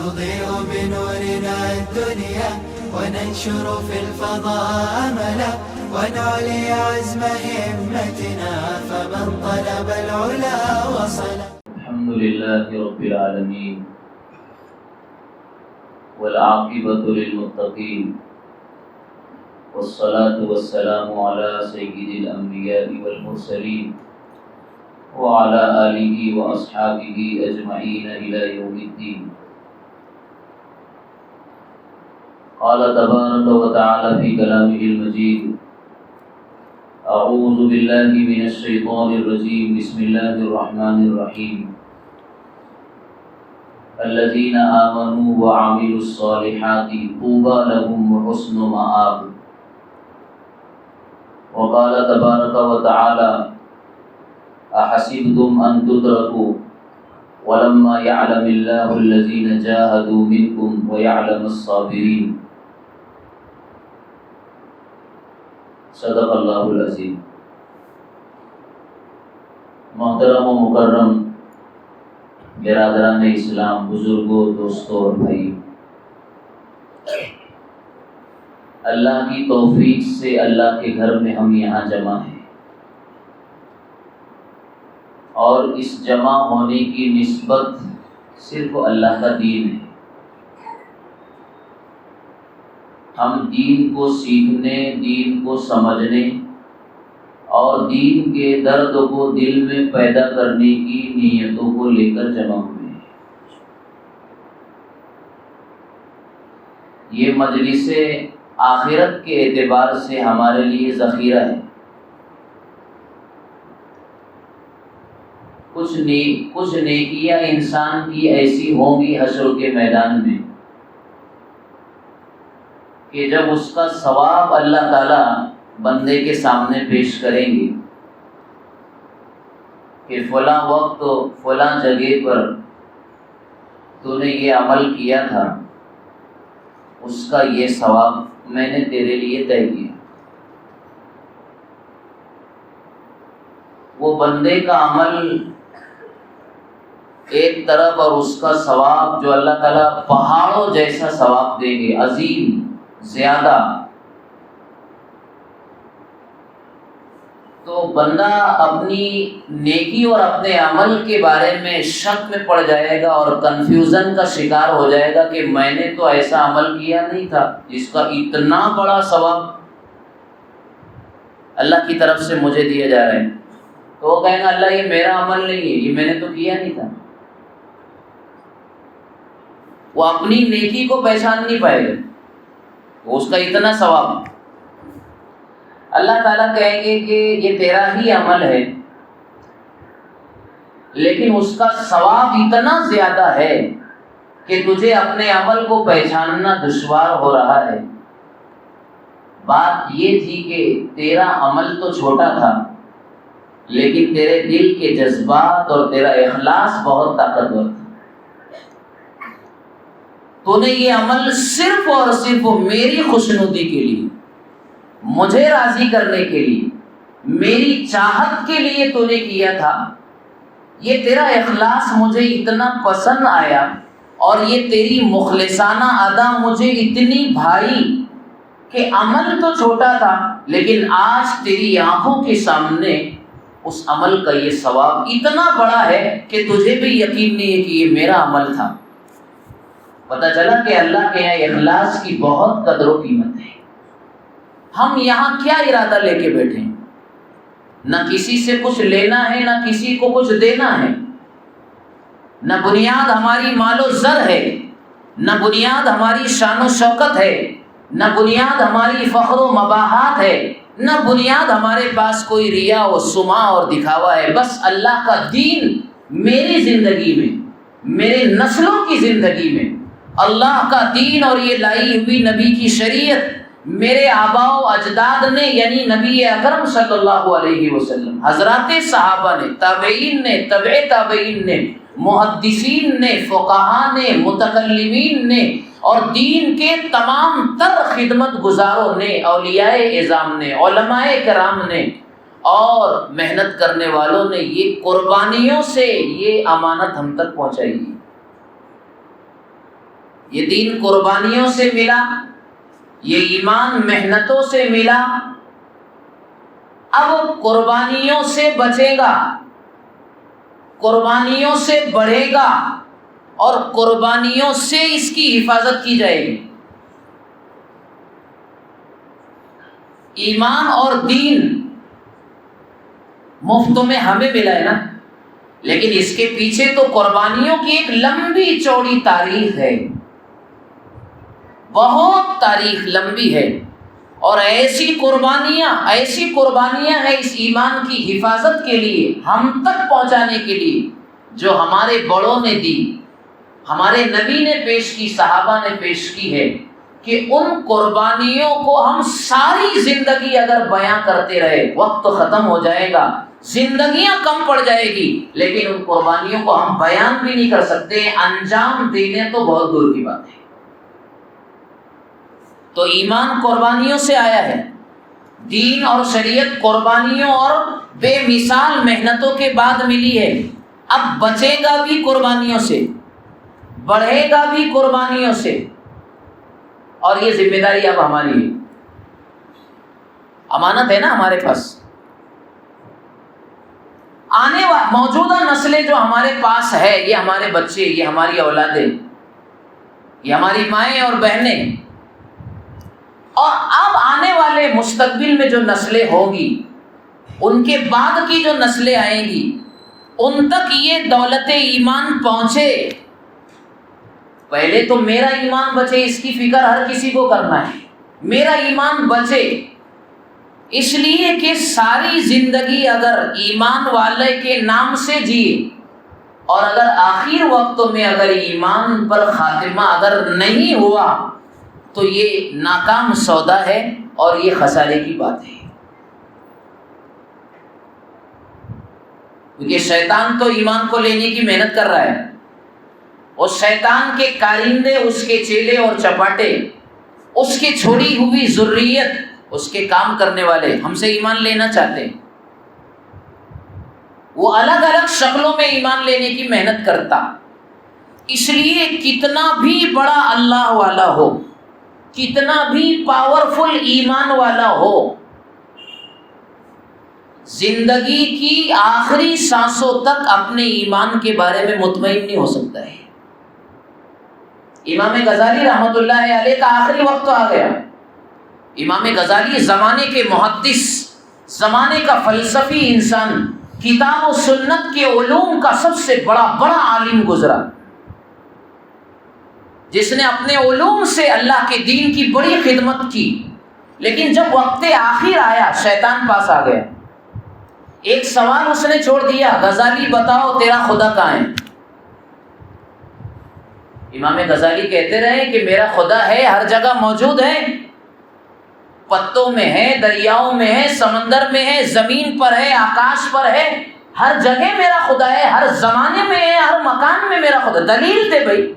نضيء بنورنا الدنيا وننشر في الفضاء أملا ونعلي عزم همتنا فمن طلب العلا وصل. الحمد لله رب العالمين والعاقبة للمتقين والصلاة والسلام على سيد الأنبياء والمرسلين وعلى آله وأصحابه أجمعين إلى يوم الدين. قال تبارك وتعالى في كلامه المجيد: أعوذ بالله من الشيطان الرجيم بسم الله الرحمن الرحيم الذين آمنوا وعملوا الصالحات طوبى لهم وحسن مآب. وقال تبارك وتعالى: أحسبتم أن تتركوا ولما يعلم الله الذين جاهدوا منكم ويعلم الصابرين. صدق اللہ العظیم. محترم و مکرم برادران اسلام، بزرگوں، دوستوں اور بھائی، اللہ کی توفیق سے اللہ کے گھر میں ہم یہاں جمع ہیں، اور اس جمع ہونے کی نسبت صرف اللہ کا دین ہے. ہم دین کو سیکھنے، دین کو سمجھنے اور دین کے درد کو دل میں پیدا کرنے کی نیتوں کو لے کر جمع ہوئے ہیں. یہ مجلس آخرت کے اعتبار سے ہمارے لیے ذخیرہ ہے. کچھ نیکیاں انسان کی ایسی ہوں گی حشر کے میدان میں کہ جب اس کا ثواب اللہ تعالیٰ بندے کے سامنے پیش کریں گے کہ فلاں وقت فلاں جگہ پر تو نے یہ عمل کیا تھا، اس کا یہ ثواب میں نے تیرے لیے طے کیا. وہ بندے کا عمل ایک طرف اور اس کا ثواب جو اللہ تعالیٰ پہاڑوں جیسا ثواب دیں گے، عظیم، زیادہ. تو بندہ اپنی نیکی اور اپنے عمل کے بارے میں شک میں پڑ جائے گا اور کنفیوژن کا شکار ہو جائے گا کہ میں نے تو ایسا عمل کیا نہیں تھا جس کا اتنا بڑا ثواب اللہ کی طرف سے مجھے دیا جا رہا ہے. تو وہ کہیں گا اللہ یہ میرا عمل نہیں ہے، یہ میں نے تو کیا نہیں تھا. وہ اپنی نیکی کو پہچان نہیں پائے گا، اس کا اتنا ثواب. اللہ تعالیٰ کہیں گے کہ یہ تیرا ہی عمل ہے لیکن اس کا ثواب اتنا زیادہ ہے کہ تجھے اپنے عمل کو پہچاننا دشوار ہو رہا ہے. بات یہ تھی کہ تیرا عمل تو چھوٹا تھا لیکن تیرے دل کے جذبات اور تیرا اخلاص بہت طاقتور تھا. تو نے یہ عمل صرف اور صرف میری خوشنودی کے لیے، مجھے راضی کرنے کے لیے، میری چاہت کے لیے تو نے کیا تھا. یہ تیرا اخلاص مجھے اتنا پسند آیا اور یہ تیری مخلصانہ ادا مجھے اتنی بھائی کہ عمل تو چھوٹا تھا لیکن آج تیری آنکھوں کے سامنے اس عمل کا یہ ثواب اتنا بڑا ہے کہ تجھے بھی یقین نہیں ہے کہ یہ میرا عمل تھا. پتہ چلا کہ اللہ کے یہاں اخلاص کی بہت قدر و قیمت ہے. ہم یہاں کیا ارادہ لے کے بیٹھے ہیں؟ نہ کسی سے کچھ لینا ہے، نہ کسی کو کچھ دینا ہے. نہ بنیاد ہماری مال و زر ہے، نہ بنیاد ہماری شان و شوکت ہے، نہ بنیاد ہماری فخر و مباحات ہے، نہ بنیاد ہمارے پاس کوئی ریا و سما اور دکھاوا ہے. بس اللہ کا دین میری زندگی میں، میرے نسلوں کی زندگی میں اللہ کا دین اور یہ لائی ہوئی نبی کی شریعت میرے آباء و اجداد نے، یعنی نبی اکرم صلی اللہ علیہ وسلم، حضرات صحابہ نے، تابعین نے، تبع تابعین نے، محدثین نے، فقہاء نے، متکلمین نے اور دین کے تمام تر خدمت گزاروں نے، اولیاء اعظام نے، علماء کرام نے اور محنت کرنے والوں نے یہ قربانیوں سے یہ امانت ہم تک پہنچائی. یہ دین قربانیوں سے ملا، یہ ایمان محنتوں سے ملا، اب قربانیوں سے بچے گا، قربانیوں سے بڑھے گا اور قربانیوں سے اس کی حفاظت کی جائے گی۔ ایمان اور دین مفت میں ہمیں ملا ہے نا، لیکن اس کے پیچھے تو قربانیوں کی ایک لمبی چوڑی تاریخ ہے، بہت تاریخ لمبی ہے، اور ایسی قربانیاں ہیں اس ایمان کی حفاظت کے لیے، ہم تک پہنچانے کے لیے، جو ہمارے بڑوں نے دی، ہمارے نبی نے پیش کی، صحابہ نے پیش کی ہے، کہ ان قربانیوں کو ہم ساری زندگی اگر بیان کرتے رہے، وقت تو ختم ہو جائے گا، زندگیاں کم پڑ جائے گی، لیکن ان قربانیوں کو ہم بیان بھی نہیں کر سکتے، انجام دینے تو بہت دور کی بات ہے۔ تو ایمان قربانیوں سے آیا ہے، دین اور شریعت قربانیوں اور بے مثال محنتوں کے بعد ملی ہے، اب بچے گا بھی قربانیوں سے، بڑھے گا بھی قربانیوں سے، اور یہ ذمہ داری اب ہماری ہے، امانت ہے نا ہمارے پاس۔ موجودہ نسلیں جو ہمارے پاس ہے، یہ ہمارے بچے، یہ ہماری اولادیں، یہ ہماری مائیں اور بہنیں، اور اب آنے والے مستقبل میں جو نسلیں ہوں گی، ان کے بعد کی جو نسلیں آئیں گی، ان تک یہ دولت ایمان پہنچے۔ پہلے تو میرا ایمان بچے، اس کی فکر ہر کسی کو کرنا ہے، میرا ایمان بچے، اس لیے کہ ساری زندگی اگر ایمان والے کے نام سے جیے، اور اگر آخر وقت میں اگر ایمان پر خاتمہ اگر نہیں ہوا تو یہ ناکام سودا ہے اور یہ خسارے کی بات ہے، کیونکہ شیطان تو ایمان کو لینے کی محنت کر رہا ہے، اور شیطان کے کارندے، اس کے چیلے اور چپاٹے، اس کی چھوڑی ہوئی ذریت، اس کے کام کرنے والے ہم سے ایمان لینا چاہتے ہیں، وہ الگ الگ شکلوں میں ایمان لینے کی محنت کرتا۔ اس لیے کتنا بھی بڑا اللہ والا ہو، کتنا بھی پاورفل ایمان والا ہو، زندگی کی آخری سانسوں تک اپنے ایمان کے بارے میں مطمئن نہیں ہو سکتا ہے۔ امام غزالی رحمۃ اللہ علیہ کا آخری وقت آ گیا۔ امام غزالی زمانے کے محدث، زمانے کا فلسفی انسان، کتاب و سنت کے علوم کا سب سے بڑا عالم گزرا، جس نے اپنے علوم سے اللہ کے دین کی بڑی خدمت کی، لیکن جب وقت آخر آیا شیطان پاس آ گیا۔ ایک سوال اس نے چھوڑ دیا، غزالی بتاؤ تیرا خدا کہاں ہے؟ امام غزالی کہتے رہے کہ میرا خدا ہے، ہر جگہ موجود ہے، پتوں میں ہے، دریاؤں میں ہے، سمندر میں ہے، زمین پر ہے، آکاش پر ہے، ہر جگہ میرا خدا ہے، ہر زمانے میں ہے، ہر مکان میں میرا خدا۔ دلیل دے بھائی۔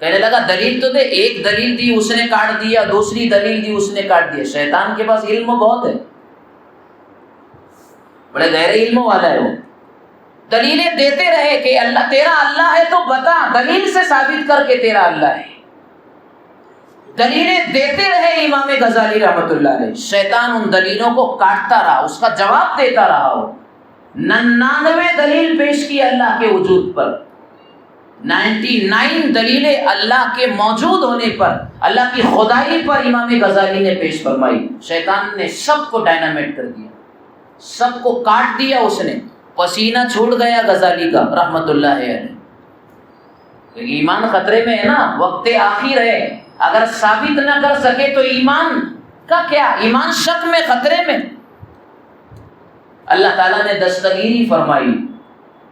کہنے لگا دلیل تو دے۔ ایک دلیل دی اس نے کاٹ دیا، دوسری دلیل دی اس نے کاٹ دیا۔ شیطان کے پاس علم بہت ہے، بڑے گہرے علم والا ہے وہ۔ دلیلیں دیتے رہے کہ اللہ تیرا اللہ ہے تو بتا، دلیل سے ثابت کر کے تیرا اللہ ہے۔ دلیلیں دیتے رہے امام غزالی رحمۃ اللہ علیہ۔ شیطان ان دلیلوں کو کاٹتا رہا، اس کا جواب دیتا رہا۔ وہ 99 دلیل پیش کی اللہ کے وجود پر، 99 دلیلیں اللہ کے موجود ہونے پر، اللہ کی خدائی پر امام غزالی نے پیش فرمائی۔ شیطان نے سب کو ڈائنامیٹ کر دیا، سب کو کاٹ دیا، اس نے پسینہ چھوڑ گیا غزالی کا رحمۃ اللہ علیہ۔ ایمان خطرے میں ہے نا، وقت آخر ہے، اگر ثابت نہ کر سکے تو ایمان کا کیا، ایمان شک میں، خطرے میں۔ اللہ تعالیٰ نے دستگیری فرمائی،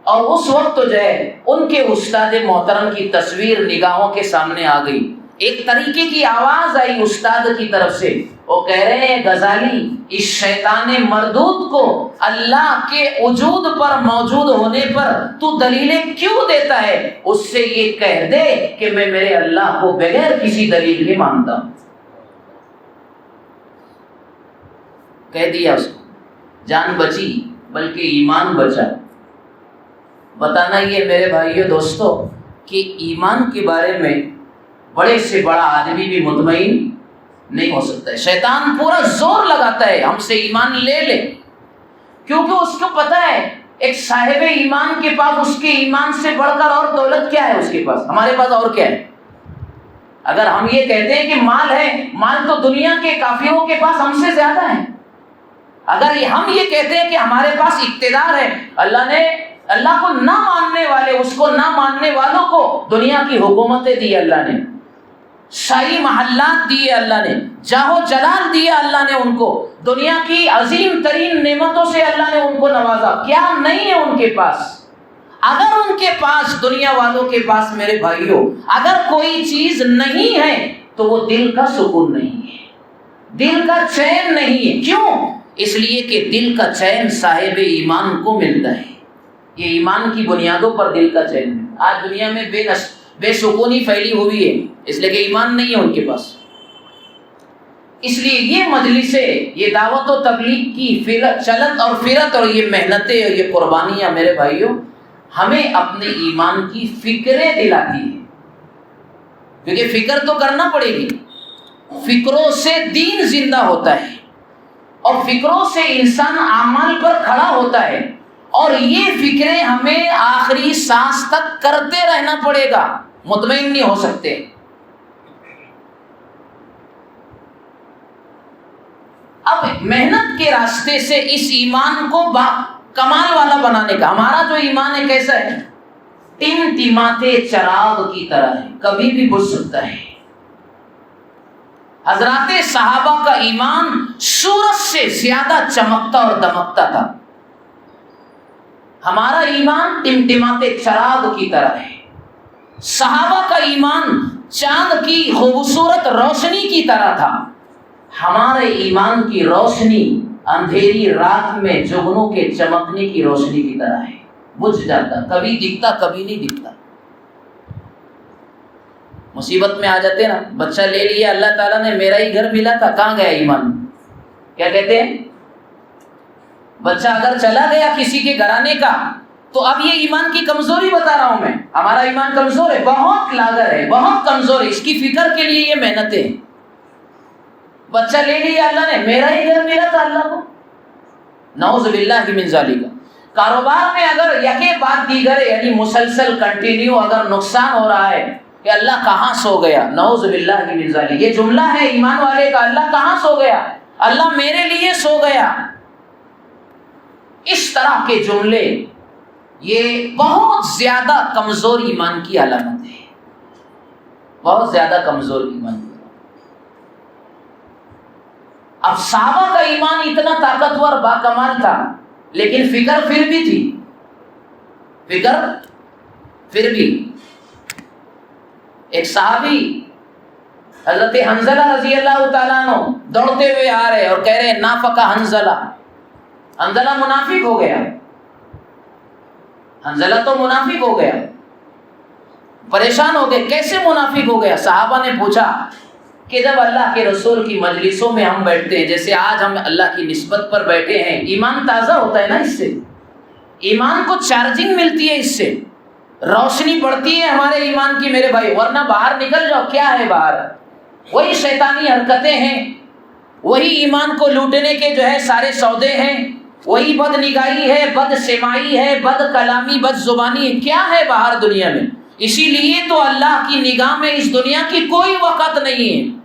اور اس وقت تو جو ہے ان کے استاد محترم کی تصویر نگاہوں کے سامنے آ گئی۔ ایک طریقے کی آواز آئی استاد کی طرف سے، وہ کہہ رہے ہیں غزالی اس شیطان مردود کو اللہ کے وجود پر موجود ہونے پر تو دلیلیں کیوں دیتا ہے؟ اس سے یہ کہہ دے کہ میں میرے اللہ کو بغیر کسی دلیل کے مانتا ہوں۔ کہہ دیا اس کو، جان بچی بلکہ ایمان بچا۔ بتانا یہ میرے بھائیو دوستو کہ ایمان کے بارے میں بڑے سے بڑا آدمی بھی مطمئن نہیں ہو سکتا ہے۔ شیطان پورا زور لگاتا ہے ہم سے ایمان لے لے، کیونکہ اس کو پتا ہے ایک صاحب ایمان کے پاس اس کے ایمان سے بڑھ کر اور دولت کیا ہے اس کے پاس، ہمارے پاس اور کیا ہے۔ اگر ہم یہ کہتے ہیں کہ مال ہے، مال تو دنیا کے کافروں کے پاس ہم سے زیادہ ہے۔ اگر ہم یہ کہتے ہیں کہ ہمارے پاس اقتدار ہے، اللہ کو نہ ماننے والے، اس کو نہ ماننے والوں کو دنیا کی حکومتیں دی اللہ نے، شاہی محلات دیے اللہ نے، جاہ و جلال دیا اللہ نے ان کو، دنیا کی عظیم ترین نعمتوں سے اللہ نے ان کو نوازا، کیا نہیں ہے ان کے پاس؟ اگر ان کے پاس، دنیا والوں کے پاس میرے بھائیوں، اگر کوئی چیز نہیں ہے تو وہ دل کا سکون نہیں ہے، دل کا چین نہیں ہے۔ کیوں؟ اس لیے کہ دل کا چین صاحب ایمان کو ملتا ہے۔ یہ ایمان کی بنیادوں پر دل کا چین ہے۔ آج دنیا میں بے سکونی پھیلی ہوئی ہے، اس لیے کہ ایمان نہیں ہے ان کے پاس۔ اس لیے یہ مجلسیں، یہ دعوت و تبلیغ کی چلت اور فرت اور یہ محنتیں اور یہ قربانیاں میرے بھائیوں ہمیں اپنے ایمان کی فکریں دلاتی ہیں، کیونکہ فکر تو کرنا پڑے گی۔ فکروں سے دین زندہ ہوتا ہے اور فکروں سے انسان اعمال پر کھڑا ہوتا ہے، اور یہ فکریں ہمیں آخری سانس تک کرتے رہنا پڑے گا، مطمئن نہیں ہو سکتے۔ اب محنت کے راستے سے اس ایمان کو کمال والا بنانے کا، ہمارا جو ایمان ہے کیسا ہے؟ ٹمٹماتے چراغ کی طرح ہے، کبھی بھی بجھ سکتا ہے۔ حضرات صحابہ کا ایمان سورج سے زیادہ چمکتا اور دمکتا تھا، ہمارا ایمان ٹمٹماتے چراغ کی طرح ہے۔ صحابہ کا ایمان چاند کی خوبصورت روشنی کی طرح تھا، ہمارے ایمان کی روشنی اندھیری رات میں جگنوں کے چمکنے کی روشنی کی طرح ہے، بجھ جاتا، کبھی دکھتا کبھی نہیں دکھتا۔ مصیبت میں آ جاتے نا، بچہ لے لیا اللہ تعالیٰ نے، میرا ہی گھر ملا تھا، کہاں گیا ایمان؟ کیا کہتے ہیں؟ بچہ اگر چلا گیا کسی کے گھرانے کا تو اب یہ ایمان کی کمزوری بتا رہا ہوں میں، ہمارا ایمان کمزور ہے، بہت لاغر ہے، بہت کمزور ہے، اس کی فکر کے لیے یہ محنتیں۔ بچہ لے لیا اللہ نے، میرا ہی گھر ملا تھا اللہ کو، نعوذ باللہ من ذالک۔ کاروبار میں اگر یکے بعد دیگر یعنی مسلسل کنٹینیو اگر نقصان ہو رہا ہے کہ اللہ کہاں سو گیا، نعوذ باللہ من ذالک، یہ جملہ ہے ایمان والے کا، اللہ کہاں سو گیا، اللہ میرے لیے سو گیا۔ اس طرح کے جملے یہ بہت زیادہ کمزور ایمان کی علامت ہے، بہت زیادہ کمزور ایمان کی۔ اب صحابہ کا ایمان اتنا طاقتور باکمال تھا، لیکن فکر پھر بھی تھی، فکر پھر بھی۔ ایک صحابی حضرت حنظلہ رضی اللہ تعالیٰ عنہ دوڑتے ہوئے آ رہے اور کہہ رہے ہیں نافقہ حنظلہ، حنظلہ منافق ہو گیا، حنظلہ تو منافق ہو گیا۔ پریشان ہو گئے، کیسے منافق ہو گیا؟ صحابہ نے پوچھا کہ جب اللہ کے رسول کی مجلسوں میں ہم بیٹھتے ہیں، جیسے آج ہم اللہ کی نسبت پر بیٹھے ہیں، ایمان تازہ ہوتا ہے نا، اس سے ایمان کو چارجنگ ملتی ہے، اس سے روشنی بڑھتی ہے ہمارے ایمان کی میرے بھائی، ورنہ باہر نکل جاؤ، کیا ہے باہر؟ وہی شیطانی حرکتیں ہیں، وہی ایمان کو لوٹنے کے جو ہے سارے سودے ہیں، وہی بد نگاہی ہے، بد سماعی ہے، بد کلامی، بد زبانی ہے، کیا ہے باہر دنیا میں؟ اسی لیے تو اللہ کی نگاہ میں اس دنیا کی کوئی وقت نہیں ہے۔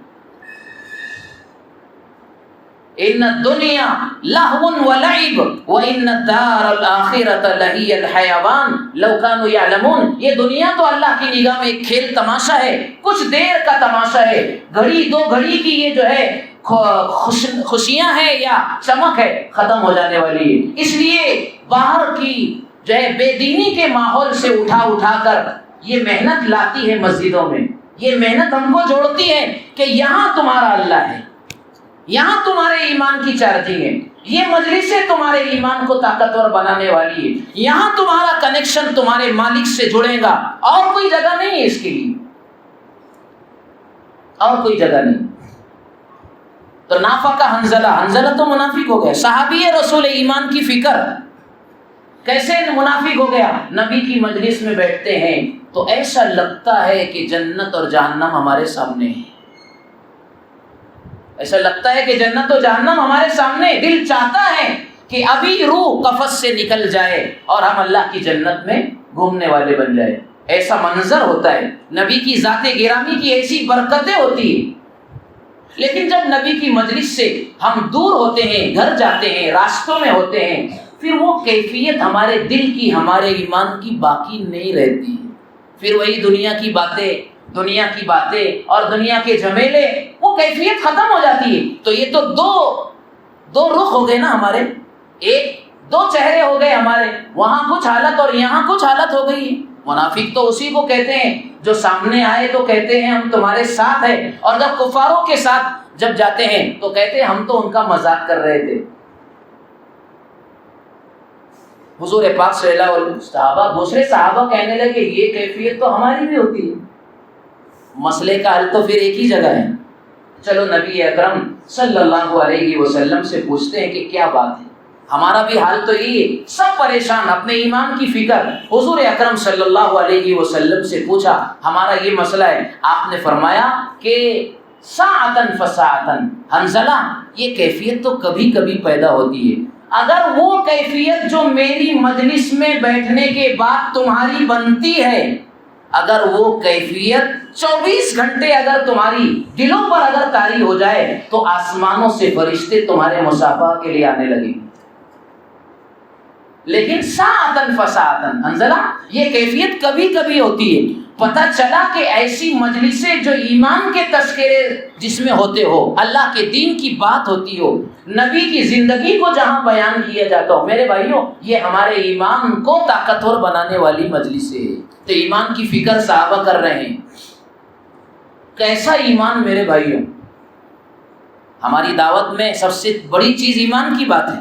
ان الدنیا لہو ولعب وان الدار الاخرۃ لہی الحیوان لو کانوا یعلمون، یہ دنیا تو اللہ کی نگاہ میں ایک کھیل تماشا ہے، کچھ دیر کا تماشا ہے، گھڑی دو گھڑی کی یہ جو ہے خوشیاں ہیں یا چمک ہے، ختم ہو جانے والی ہے۔ اس لیے باہر کی جو ہے بے دینی کے ماحول سے اٹھا کر یہ محنت لاتی ہے مسجدوں میں، یہ محنت ہم کو جوڑتی ہے کہ یہاں تمہارا اللہ ہے، یہاں تمہارے ایمان کی چارجنگ ہے، یہ مجلسیں تمہارے ایمان کو طاقتور بنانے والی ہے، یہاں تمہارا کنیکشن تمہارے مالک سے جڑے گا، اور کوئی جگہ نہیں ہے اس کے لیے، اور کوئی جگہ نہیں۔ تو نافقہ حنظلہ، حنظلہ تو منافق ہو گیا، صحابی رسول ایمان کی فکر، کیسے منافق ہو گیا؟ نبی کی مجلس میں بیٹھتے ہیں تو ایسا لگتا ہے کہ جنت اور جہنم ہمارے سامنے ہے، ایسا لگتا ہے کہ جنت اور جہنم ہمارے سامنے، دل چاہتا ہے کہ ابھی روح قفس سے نکل جائے اور ہم اللہ کی جنت میں گھومنے والے بن جائے، ایسا منظر ہوتا ہے۔ نبی کی ذات گرامی کی ایسی برکتیں ہوتی ہیں، لیکن جب نبی کی مجلس سے ہم دور ہوتے ہیں، گھر جاتے ہیں، راستوں میں ہوتے ہیں، پھر وہ کیفیت ہمارے دل کی، ہمارے ایمان کی باقی نہیں رہتی، پھر وہی دنیا کی باتیں اور دنیا کے جھمیلے، وہ کیفیت ختم ہو جاتی ہے۔ تو یہ تو دو رخ ہو گئے نا ہمارے، دو چہرے ہو گئے ہمارے، وہاں کچھ حالت اور یہاں کچھ حالت ہو گئی ہے۔ منافق تو اسی کو کہتے ہیں جو سامنے آئے تو کہتے ہیں ہم تمہارے ساتھ ہیں، اور جب کفاروں کے ساتھ جب جاتے ہیں تو کہتے ہیں ہم تو ان کا مذاق کر رہے تھے۔ حضور پاک صلی اللہ علیہ وسلم دوسرے صحابہ کہنے لگے یہ کیفیت تو ہماری بھی ہوتی ہے۔ مسئلے کا حل تو پھر ایک ہی جگہ ہے، چلو نبی اکرم صلی اللہ علیہ وسلم سے پوچھتے ہیں کہ کیا بات ہے، ہمارا بھی حال تو یہی ہے، سب پریشان، اپنے ایمان کی فکر۔ حضور اکرم صلی اللہ علیہ وسلم سے پوچھا ہمارا یہ مسئلہ ہے، آپ نے فرمایا کہ ساعتن فساعتن، حنظلہ یہ کیفیت تو کبھی کبھی پیدا ہوتی ہے، اگر وہ کیفیت جو میری مجلس میں بیٹھنے کے بعد تمہاری بنتی ہے، اگر وہ کیفیت 24 گھنٹے اگر تمہاری دلوں پر اگر طاری ہو جائے تو آسمانوں سے فرشتے تمہارے مصافحہ کے لیے آنے لگے۔ لیکن ساعتن فساعتن، حنظلہ یہ کیفیت کبھی کبھی ہوتی ہے۔ پتہ چلا کہ ایسی مجلسیں جو ایمان کے تذکرے جس میں ہوتے ہو، اللہ کے دین کی بات ہوتی ہو، نبی کی زندگی کو جہاں بیان کیا جاتا ہو، میرے بھائیوں یہ ہمارے ایمان کو طاقتور بنانے والی مجلسیں ہے۔ تو ایمان کی فکر صحابہ کر رہے ہیں، کیسا ایمان میرے بھائیوں؟ ہماری دعوت میں سب سے بڑی چیز ایمان کی بات ہے۔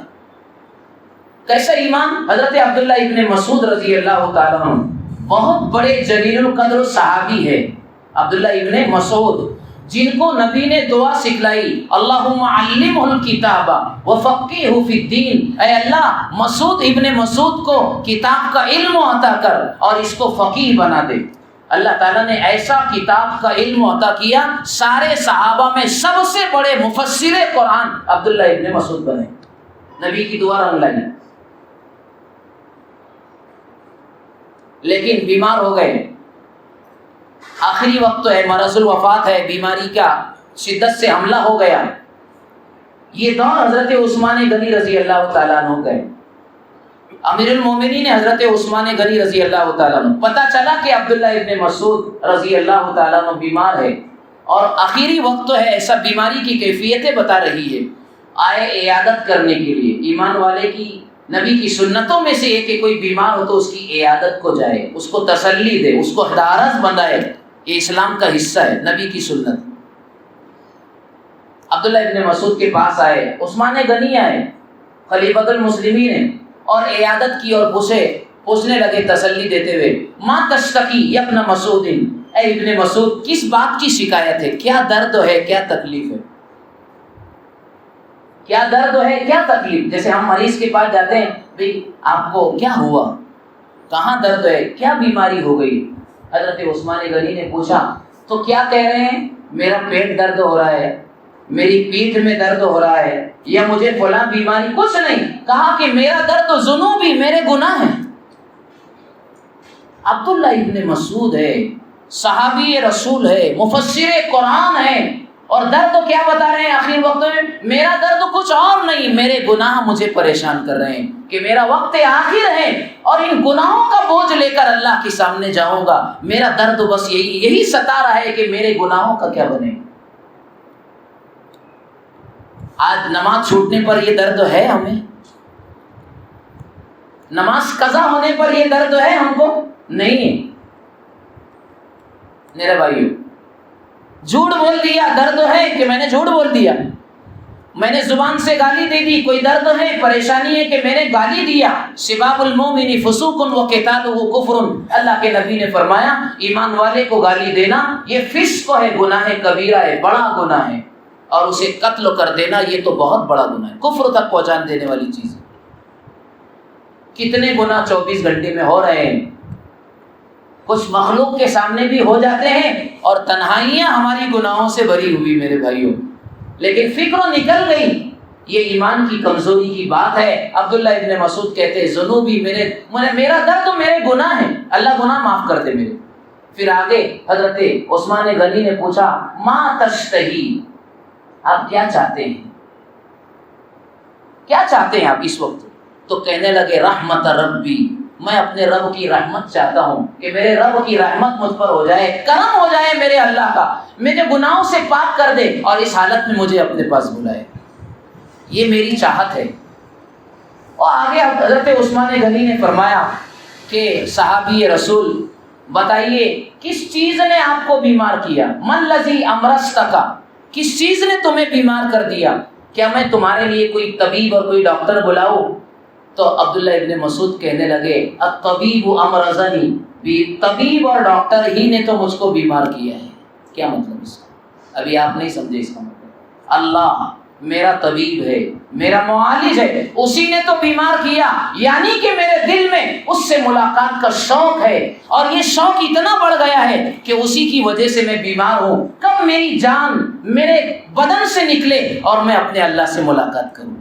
کیسا ایمان؟ حضرت عبداللہ ابن مسعود رضی اللہ تعالیٰ عنہ بہت بڑے جلیل القدر صحابی ہے، عبداللہ ابن مسعود، جن کو نبی نے دعا سکھلائی، اللہم علمہ الکتاب وفقہہ فی الدین، اے اللہ مسعود ابن مسعود کو کتاب کا علم عطا کر اور اس کو فقیہ بنا دے۔ اللہ تعالیٰ نے ایسا کتاب کا علم عطا کیا، سارے صحابہ میں سب سے بڑے مفسر قرآن عبداللہ ابن مسعود بنے، نبی کی دعا رنگ لائی۔ لیکن بیمار ہو گئے، آخری وقت ہے، مرض الوفات ہے، بیماری کا شدت سے حملہ ہو گیا۔ یہ دور حضرت عثمان غنی رضی اللہ تعالیٰ عنہ گئے، امیر المومنین حضرت عثمان غنی رضی اللہ تعالیٰ عنہ، پتہ چلا کہ عبداللہ ابن مسعود رضی اللہ تعالیٰ عنہ بیمار ہے اور آخری وقت ہے، ایسا بیماری کی کیفیتیں بتا رہی ہے، آئے عیادت کرنے کے لیے۔ ایمان والے کی نبی کی سنتوں میں سے یہ کہ کوئی بیمار ہو تو اس کی عیادت کو جائے، اس کو تسلی دے، اس کو ہدایت بندائے، یہ اسلام کا حصہ ہے، نبی کی سنت۔ عبداللہ ابن مسعود کے پاس آئے، عثمان غنی آئے، خلیفۃ المسلمین، اور عیادت کی اور پوچھنے لگے تسلی دیتے ہوئے، ما تشتکی یا ابن مسعود، اے ابن مسعود کس بات کی شکایت ہے، کیا درد ہے، کیا تکلیف ہے، کیا درد ہے، کیا تکلیف؟ جیسے ہم مریض کے پاس جاتے ہیں، بھئی آپ کو کیا ہوا، کہاں درد ہے، کیا بیماری ہو گئی؟ حضرت عثمان غنی نے پوچھا تو کیا کہہ رہے ہیں؟ میرا پیٹ درد ہو رہا ہے، میری پیٹھ میں درد ہو رہا ہے، یا مجھے فلاں بیماری، کچھ نہیں، کہا کہ میرا درد ذنوبی، میرے گناہ ہیں۔ عبداللہ ابن مسعود ہے، صحابی رسول ہے، مفسر قرآن ہے، اور درد تو کیا بتا رہے ہیں آخری وقت میں؟ میرا درد کچھ اور نہیں، میرے گناہ مجھے پریشان کر رہے ہیں کہ میرا وقت آخر ہے اور ان گناہوں کا بوجھ لے کر اللہ کے سامنے جاؤں گا، میرا درد بس یہی ستا رہا ہے کہ میرے گناہوں کا کیا بنے۔ آج نماز چھوٹنے پر یہ درد ہے ہمیں، نماز قضا ہونے پر یہ درد ہے ہم کو؟ نہیں ہے میرے بھائیو۔ جھوٹ بول دیا درد ہے کہ میں نے جھوٹ بول دیا، میں نے زبان سے گالی دے دی، کوئی درد ہے، پریشانی ہے کہ میں نے گالی دیا۔ سباب المومن فسوق وقتالہ کفر، اللہ کے نبی نے فرمایا ایمان والے کو گالی دینا یہ فسق ہے، گناہ کبیرہ ہے، بڑا گناہ ہے، اور اسے قتل کر دینا یہ تو بہت بڑا گناہ ہے، کفر تک پہنچان دینے والی چیز ہے۔ کتنے گناہ 24 گھنٹے میں ہو رہے ہیں، کچھ مخلوق کے سامنے بھی ہو جاتے ہیں اور تنہائیاں ہماری گناہوں سے بھری ہوئی میرے بھائیوں، لیکن فکر نکل گئی۔ یہ ایمان کی کمزوری کی بات ہے۔ عبداللہ ابن مسعود کہتے ہیں ذنوبی، میرا درد تو میرے گناہ ہیں، اللہ گناہ معاف کر دے میرے۔ پھر آگے حضرت عثمان غنی نے پوچھا ما تشتہی، آپ کیا چاہتے ہیں، کیا چاہتے ہیں آپ اس وقت؟ تو کہنے لگے رحمت ربی، میں اپنے رب کی رحمت چاہتا ہوں کہ میرے رب کی رحمت مجھ پر ہو جائے، کرم ہو جائے میرے اللہ کا، مجھے گناہوں سے پاک کر دے اور اس حالت میں مجھے اپنے پاس بلائے، یہ میری چاہت ہے۔ اور آگے حضرت عثمان غنی نے فرمایا کہ صحابی رسول بتائیے کس چیز نے آپ کو بیمار کیا، من الذی امرضتک، کس چیز نے تمہیں بیمار کر دیا، کیا میں تمہارے لیے کوئی طبیب اور کوئی ڈاکٹر بلاؤں؟ تو عبداللہ ابن مسعود کہنے لگے الطبیب امرضنی، طبیب اور ڈاکٹر ہی نے تو مجھ کو بیمار کیا ہے۔ کیا مطلب اس کا؟ ابھی آپ نہیں سمجھے اس کا مطلب۔ اللہ میرا طبیب ہے، میرا معالج ہے، اسی نے تو بیمار کیا، یعنی کہ میرے دل میں اس سے ملاقات کا شوق ہے اور یہ شوق اتنا بڑھ گیا ہے کہ اسی کی وجہ سے میں بیمار ہوں۔ کب میری جان میرے بدن سے نکلے اور میں اپنے اللہ سے ملاقات کروں،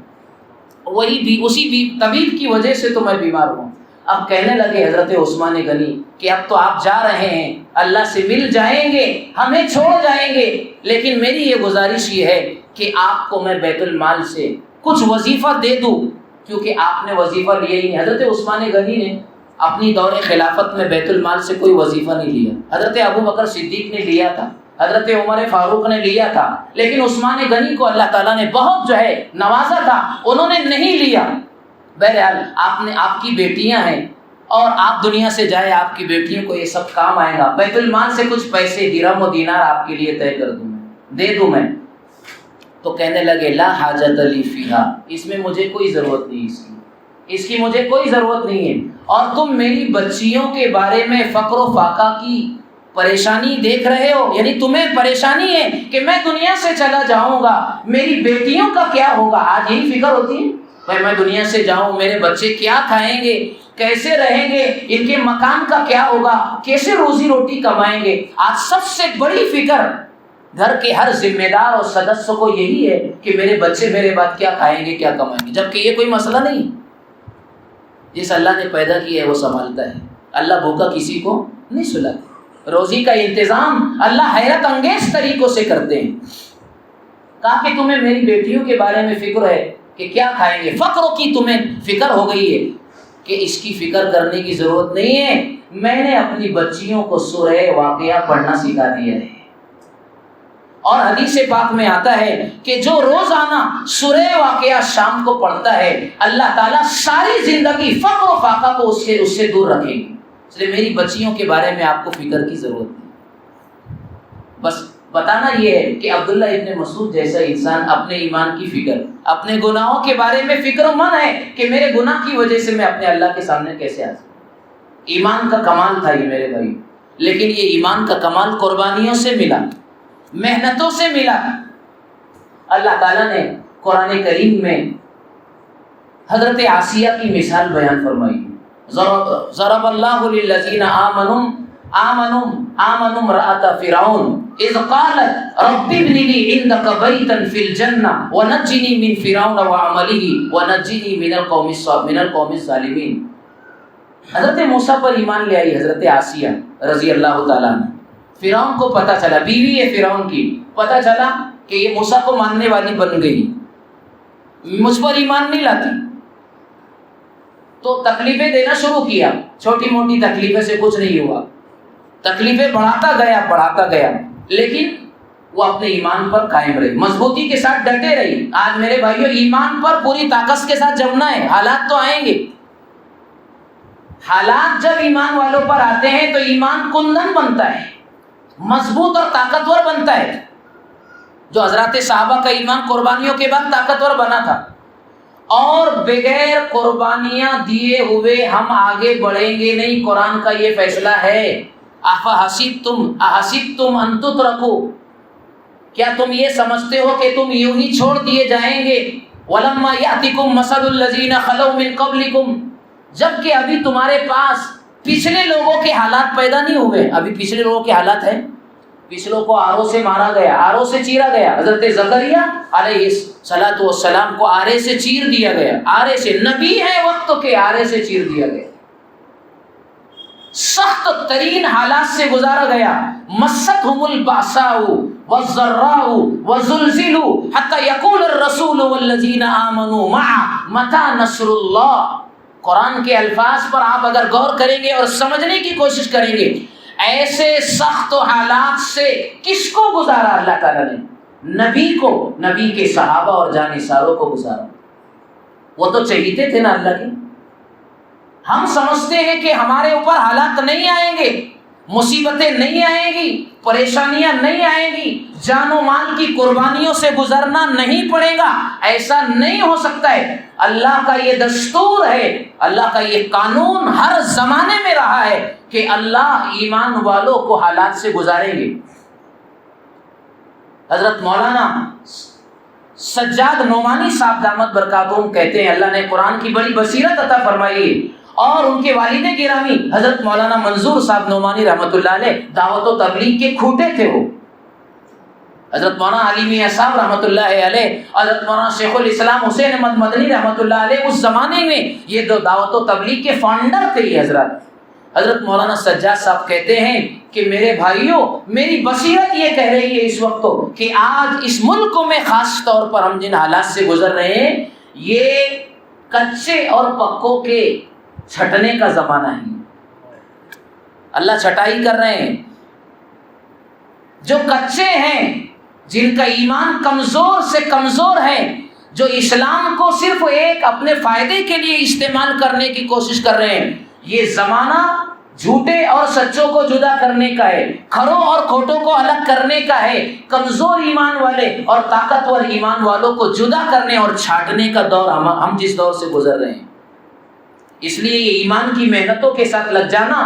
اسی طبیب کی وجہ سے تو میں بیمار ہوں۔ اب کہنے لگے حضرت عثمان غنی کہ اب تو آپ جا رہے ہیں، اللہ سے مل جائیں گے، ہمیں چھوڑ جائیں گے، لیکن میری یہ گزارش یہ ہے کہ آپ کو میں بیت المال سے کچھ وظیفہ دے دوں، کیونکہ آپ نے وظیفہ لیا ہی نہیں۔ حضرت عثمان غنی نے اپنی دور خلافت میں بیت المال سے کوئی وظیفہ نہیں لیا، حضرت ابو بکر صدیق نے لیا تھا، حضرت عمر فاروق نے لیا تھا، لیکن عثمان غنی کو اللہ تعالیٰ نے بہت نوازا تھا، انہوں نے نہیں لیا۔ بہرحال آپ کی بیٹیاں ہیں اور آپ دنیا سے جائے، آپ کی بیٹیوں کو یہ سب کام آئے گا، بیت المال سے کچھ پیسے درہم و دینار آپ کے لیے طے کر دوں میں، دے دوں میں۔ تو کہنے لگے لا حاجت لی فیہا، اس میں مجھے کوئی ضرورت نہیں، اس کی مجھے کوئی ضرورت نہیں ہے، اور تم میری بچیوں کے بارے میں فقر و فاقہ کی پریشانی دیکھ رہے ہو، یعنی تمہیں پریشانی ہے کہ میں دنیا سے چلا جاؤں گا، میری بیٹیوں کا کیا ہوگا؟ آج یہی فکر ہوتی ہے بھائی میں دنیا سے جاؤں، میرے بچے کیا کھائیں گے، کیسے رہیں گے، ان کے مکان کا کیا ہوگا، کیسے روزی روٹی کمائیں گے۔ آج سب سے بڑی فکر گھر کے ہر ذمہ دار اور سدسیہ کو یہی ہے کہ میرے بچے میرے بعد کیا کھائیں گے، کیا کمائیں گے، جبکہ یہ کوئی مسئلہ نہیں۔ جس اللہ نے پیدا کیا ہے وہ سنبھالتا ہے، اللہ بھوکا کسی کو نہیں سلاتا، روزی کا انتظام اللہ حیرت انگیز طریقوں سے کرتے ہیں۔ کہا کہ تمہیں میری بیٹیوں کے بارے میں فکر ہے کہ کیا کھائیں گے، فقر کی تمہیں فکر ہو گئی ہے کہ اس کی فکر کرنے کی ضرورت نہیں ہے، میں نے اپنی بچیوں کو سورہ واقعہ پڑھنا سکھا دیا ہے۔ اور حدیث پاک میں آتا ہے کہ جو روزانہ سورہ واقعہ شام کو پڑھتا ہے، اللہ تعالیٰ ساری زندگی فقر و فاقہ کو اس سے دور رکھے گی۔ اس لیے میری بچیوں کے بارے میں آپ کو فکر کی ضرورت نہیں۔ بس بتانا یہ ہے کہ عبداللہ ابن مسعود جیسا انسان اپنے ایمان کی فکر، اپنے گناہوں کے بارے میں فکر و مند ہے کہ میرے گناہ کی وجہ سے میں اپنے اللہ کے سامنے کیسے آ سکوں۔ ایمان کا کمال تھا یہ میرے بھائی، لیکن یہ ایمان کا کمال قربانیوں سے ملا، محنتوں سے ملا۔ اللہ تعالیٰ نے قرآن کریم میں حضرت آسیہ کی مثال بیان فرمائی، ضرب اللہ للذین آمنوا امرأۃ فرعون اذ قالت رب ابن لی عندک بیتا فی الجنہ ونجنی من فرعون وعملہ ونجنی من القوم الظالمین۔ حضرت موسیٰ پر ایمان لے آئی حضرت آسیہ رضی اللہ تعالیٰ عنہ۔ فرعون کو پتہ چلا، بیوی ہے فرعون کی، پتہ چلا کہ یہ موسیٰ کو ماننے والی بن گئی، مجھ پر ایمان نہیں لاتی، تو تکلیفیں دینا شروع کیا۔ چھوٹی موٹی تکلیفیں سے کچھ نہیں ہوا، تکلیفیں بڑھاتا گیا، لیکن وہ اپنے ایمان پر قائم رہی، مضبوطی کے ساتھ ڈٹے رہی۔ آج میرے بھائیوں ایمان پر پوری طاقت کے ساتھ جمنا ہے، حالات تو آئیں گے، حالات جب ایمان والوں پر آتے ہیں تو ایمان کندن بنتا ہے، مضبوط اور طاقتور بنتا ہے۔ جو حضرات صحابہ کا ایمان قربانیوں کے بعد طاقتور بنا تھا، اور بغیر قربانیاں دیے ہوئے ہم آگے بڑھیں گے نہیں، قرآن کا یہ فیصلہ ہے۔ احسبتم ان تترکوا، کیا تم یہ سمجھتے ہو کہ تم یوں ہی چھوڑ دیے جائیں گے؟ ولما یاتکم مثل الذین خلوا من قبلکم، جبکہ ابھی تمہارے پاس پچھلے لوگوں کے حالات پیدا نہیں ہوئے. ابھی پچھلے لوگوں کے حالات ہیں. پچھلوں کو آروں سے مارا گیا, آروں سے چیرا گیا. حضرت زکریا علیہ الصلوۃ والسلام کو آرے سے چیر دیا گیا. آرے سے, نبی ہے وقت کے, آرے سے چیر دیا گیا. سخت ترین حالات سے گزارا گیا. مستہم البأساء والضراء وزلزلوا حتى يقول الرسول والذین آمنوا معه متى نصر اللہ. قرآن کے الفاظ پر آپ اگر غور کریں گے اور سمجھنے کی کوشش کریں گے, ایسے سخت حالات سے کس کو گزارا اللہ تعالیٰ نے؟ نبی کو, نبی کے صحابہ اور جانثاروں کو گزارا. وہ تو چہیتے تھے نا اللہ کے. ہم سمجھتے ہیں کہ ہمارے اوپر حالات نہیں آئیں گے, مصیبتیں نہیں آئیں گی, پریشانیاں نہیں آئیں گی, جان و مال کی قربانیوں سے گزرنا نہیں پڑے گا. ایسا نہیں ہو سکتا ہے. اللہ کا یہ دستور ہے, اللہ کا یہ قانون ہر زمانے میں رہا ہے کہ اللہ ایمان والوں کو حالات سے گزاریں گے. حضرت مولانا سجاد نعمانی صاحب دامت برکاتہم کہتے ہیں اللہ نے قرآن کی بڑی بصیرت عطا فرمائی ہے, اور ان کے والد گرامی حضرت مولانا منظور صاحب نعمانی رحمۃ اللہ علیہ دعوت و تبلیغ کے کھوٹے تھے. وہ حضرت مولانا علی میاں صاحب رحمۃ اللہ علیہ, حضرت مولانا شیخ الاسلام حسین احمد مدنی رحمۃ اللہ علیہ, اس زمانے میں یہ دو دعوت و تبلیغ کے فاؤنڈر تھے یہ حضرات. حضرت مولانا سجاد صاحب کہتے ہیں کہ میرے بھائیوں, میری بصیرت یہ کہہ رہی ہے اس وقت کہ آج اس ملک میں خاص طور پر ہم جن حالات سے گزر رہے ہیں, یہ کچے اور پکوں کے چھٹنے کا زمانہ ہے. اللہ چھٹائی کر رہے ہیں. جو کچے ہیں, جن کا ایمان کمزور سے کمزور ہے, جو اسلام کو صرف ایک اپنے فائدے کے لیے استعمال کرنے کی کوشش کر رہے ہیں, یہ زمانہ جھوٹے اور سچوں کو جدا کرنے کا ہے, کھروں اور کھوٹوں کو الگ کرنے کا ہے, کمزور ایمان والے اور طاقتور ایمان والوں کو جدا کرنے اور چھانٹنے کا دور ہم جس دور سے گزر رہے ہیں. اس لیے یہ ایمان کی محنتوں کے ساتھ لگ جانا,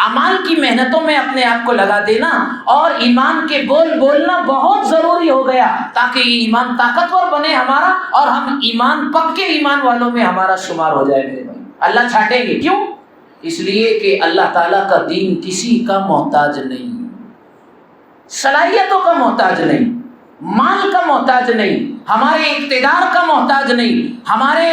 اعمال کی محنتوں میں اپنے آپ کو لگا دینا اور ایمان کے بول بولنا بہت ضروری ہو گیا, تاکہ یہ ایمان طاقتور بنے ہمارا اور ہم ایمان پکے ایمان والوں میں ہمارا شمار ہو جائے. میرے بھائی, اللہ چھانٹیں گے. کیوں؟ اس لیے کہ اللہ تعالیٰ کا دین کسی کا محتاج نہیں, صلاحیتوں کا محتاج نہیں, مال کا محتاج نہیں, ہمارے اقتدار کا محتاج نہیں, ہمارے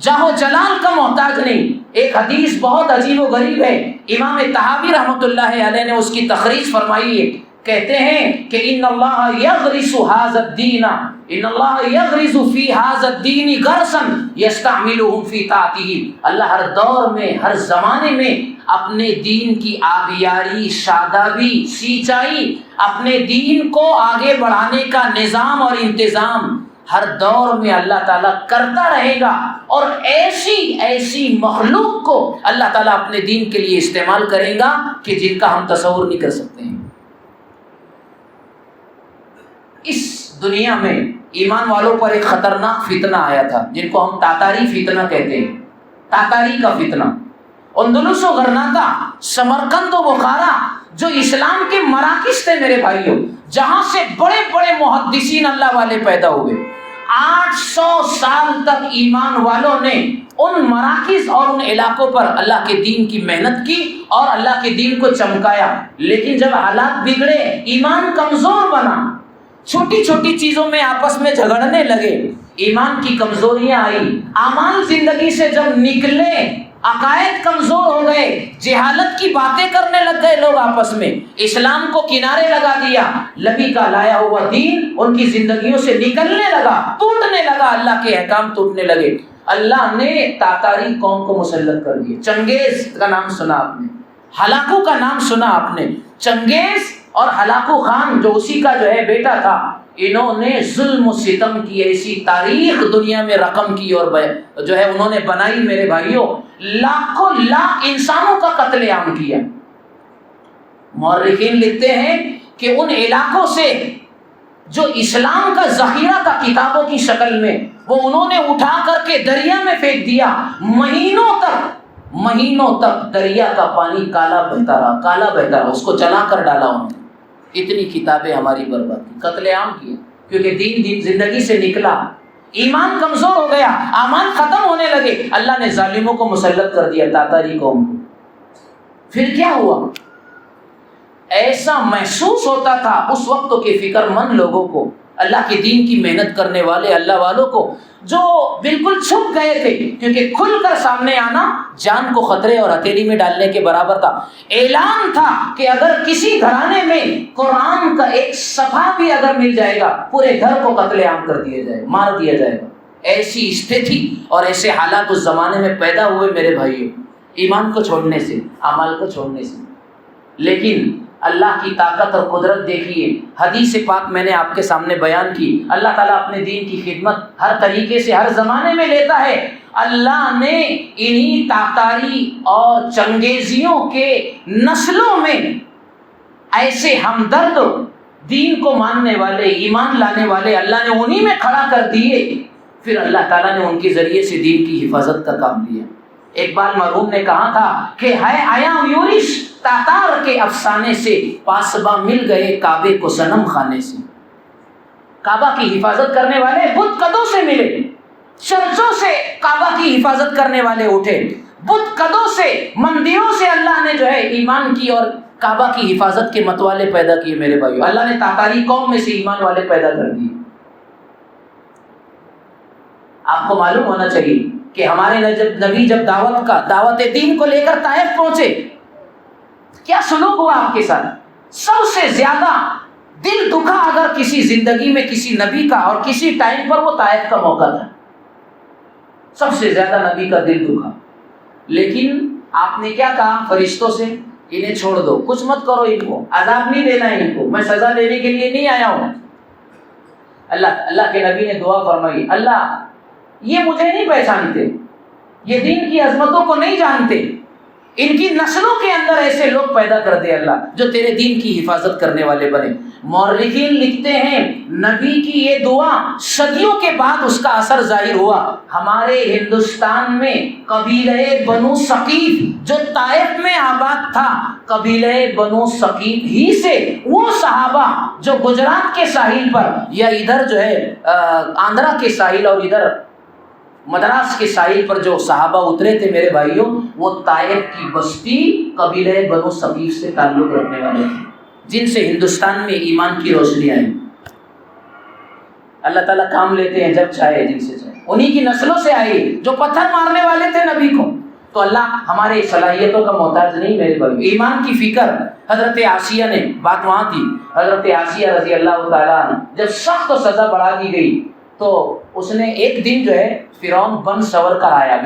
جاہ و جلال کا محتاج نہیں. ایک حدیث بہت عجیب و غریب ہے, امام طحاوی رحمۃ اللہ علیہ نے اس کی تخریج فرمائی ہے. کہتے ہیں کہ ان اللہ یغرس ھذا الدین, ان اللہ یغرس فی ھذا الدین غرسا یستعملهم فی طاعته. اللہ ہر دور میں, ہر زمانے میں اپنے دین کی آبیاری, شادابی, سینچائی, اپنے دین کو آگے بڑھانے کا نظام اور انتظام ہر دور میں اللہ تعالیٰ کرتا رہے گا. اور ایسی مخلوق کو اللہ تعالیٰ اپنے دین کے لیے استعمال کرے گا کہ جن کا ہم تصور نہیں کر سکتے ہیں. اس دنیا میں ایمان والوں پر ایک خطرناک فتنہ آیا تھا جن کو ہم تاتاری فتنہ کہتے ہیں. تاتاری کا فتنہ. اندلس و غرناطہ, سمرقند و بخارا جو اسلام کے مراکز تھے میرے بھائیوں, جہاں سے بڑے بڑے محدثین اللہ والے پیدا ہوئے, 800 سال تک ایمان والوں نے ان مراکز اور ان علاقوں پر اللہ کے دین کی محنت کی اور اللہ کے دین کو چمکایا. لیکن جب حالات بگڑے, ایمان کمزور بنا, چھوٹی چھوٹی چیزوں میں آپس میں جھگڑنے لگے, ایمان کی کمزوریاں آئی, اعمال زندگی سے جب نکلے, عقائد کمزور ہو گئے, جہالت کی باتیں کرنے لگ گئے لوگ آپس میں, اسلام کو کنارے لگا دیا, نبی کا لایا ہوا دین ان کی زندگیوں سے نکلنے لگا, ٹوٹنے لگا, اللہ کے احکام ٹوٹنے لگے. اللہ نے تاتاری قوم کو مسلط کر دیا. چنگیز کا نام سنا آپ نے, ہلاکو کا نام سنا آپ نے. چنگیز اور ہلاکو خان جو اسی کا جو ہے بیٹا تھا, انہوں نے ظلم و ستم کی ایسی تاریخ دنیا میں رقم کی اور جو ہے انہوں نے بنائی میرے بھائیوں. لاکھوں لاکھ انسانوں کا قتل عام کیا. مورخین لکھتے ہیں کہ ان علاقوں سے جو اسلام کا ذخیرہ تھا کتابوں کی شکل میں, وہ انہوں نے اٹھا کر کے دریا میں پھینک دیا. مہینوں تک دریا کا پانی کالا بہتا رہا, اس کو جلا کر ڈالا انہوں نے. اتنی کتابیں ہماری برباد کی, قتل عام کیا, کیونکہ دین زندگی سے نکلا. ایمان کمزور ہو گیا، اعمال ختم ہونے لگے، اللہ نے ظالموں کو مسلط کر دیا، تاتاری قوم کو۔ پھر کیا ہوا؟ ایسا محسوس ہوتا تھا اس وقت کے فکر مند لوگوں کو، اللہ کے دین کی محنت کرنے والے اللہ والوں کو، جو بالکل چھپ گئے تھے، کیونکہ کھل کر سامنے آنا جان کو خطرے اور ہتھیلی میں ڈالنے کے برابر تھا۔ اعلان تھا کہ اگر کسی گھرانے میں قرآن کا ایک صفحہ بھی اگر مل جائے گا، پورے گھر کو قتل عام کر دیا جائے گا، مار دیا جائے گا۔ ایسی استھتی اور ایسے حالات اس زمانے میں پیدا ہوئے میرے بھائیوں، ایمان کو چھوڑنے سے، اعمال کو چھوڑنے سے۔ لیکن اللہ کی طاقت اور قدرت دیکھیے، حدیث پاک میں نے آپ کے سامنے بیان کی، اللہ تعالیٰ اپنے دین کی خدمت ہر طریقے سے ہر زمانے میں لیتا ہے۔ اللہ نے انہی تاتاری اور چنگیزیوں کے نسلوں میں ایسے ہمدرد دین کو ماننے والے، ایمان لانے والے اللہ نے انہی میں کھڑا کر دیے، پھر اللہ تعالیٰ نے ان کے ذریعے سے دین کی حفاظت کا کام لیا۔ اقبال مرحوم نے کہا تھا کہ ہے آیا یورش تاتار کے افسانے سے، پاسباں مل گئے کعبے کو صنم خانے سے۔ کعبہ کی حفاظت کرنے والے بت قدوں سے ملے، چرچوں سے کعبہ کی حفاظت کرنے والے اٹھے، بت قدوں سے، مندروں سے اللہ نے جو ہے ایمان کی اور کعبہ کی حفاظت کے متوالے پیدا کیے میرے بھائیو۔ اللہ نے تاتاری قوم میں سے ایمان والے پیدا کر دیے۔ آپ کو معلوم ہونا چاہیے کہ ہمارے نبی جب دعوت دین کو لے کر طائف پہنچے، کیا سلوک ہوا آپ کے ساتھ؟ سب سے زیادہ دل دکھا اگر کسی زندگی میں کسی نبی کا اور کسی ٹائم پر وہ طائف کا موقع تھا، سب سے زیادہ نبی کا دل دکھا۔ لیکن آپ نے کیا کہا فرشتوں سے؟ انہیں چھوڑ دو، کچھ مت کرو، ان کو عذاب نہیں دینا ہے، ان کو میں سزا دینے کے لیے نہیں آیا ہوں۔ اللہ کے نبی نے دعا فرمائی، اللہ یہ مجھے نہیں پہچانتے، یہ دین کی عظمتوں کو نہیں جانتے، ان کی نسلوں کے اندر ایسے لوگ پیدا کر دے اللہ جو تیرے دین کی حفاظت کرنے والے بنے۔ مورخین لکھتے ہیں نبی کی یہ دعا صدیوں کے بعد اس کا اثر ظاہر ہوا۔ ہمارے ہندوستان میں قبیلہ بنو ثقیف جو طائف میں آباد تھا، قبیلہ بنو ثقیف ہی سے وہ صحابہ جو گجرات کے ساحل پر یا ادھر جو ہے آندھرا کے ساحل اور ادھر مدراس کے ساحل پر جو صحابہ اترے تھے میرے بھائیوں، وہ طائف کی بستی قبیلہ بنو ثقیف سے تعلق رکھنے والے تھے، جن سے ہندوستان میں ایمان کی روشنی آئی۔ اللہ تعالیٰ کام لیتے ہیں جب چاہے، جن سے چاہے، انہی کی نسلوں سے آئی جو پتھر مارنے والے تھے نبی کو۔ تو اللہ ہمارے صلاحیتوں کا محتاج نہیں میرے بھائی۔ ایمان کی فکر حضرت آسیہ نے، بات وہاں تھی، حضرت آسیہ رضی اللہ تعالیٰ عنہ جب سخت سزا بڑھا دی گئی تو اس نے ایک دن جو ہے فرعون بن سور کر آیا،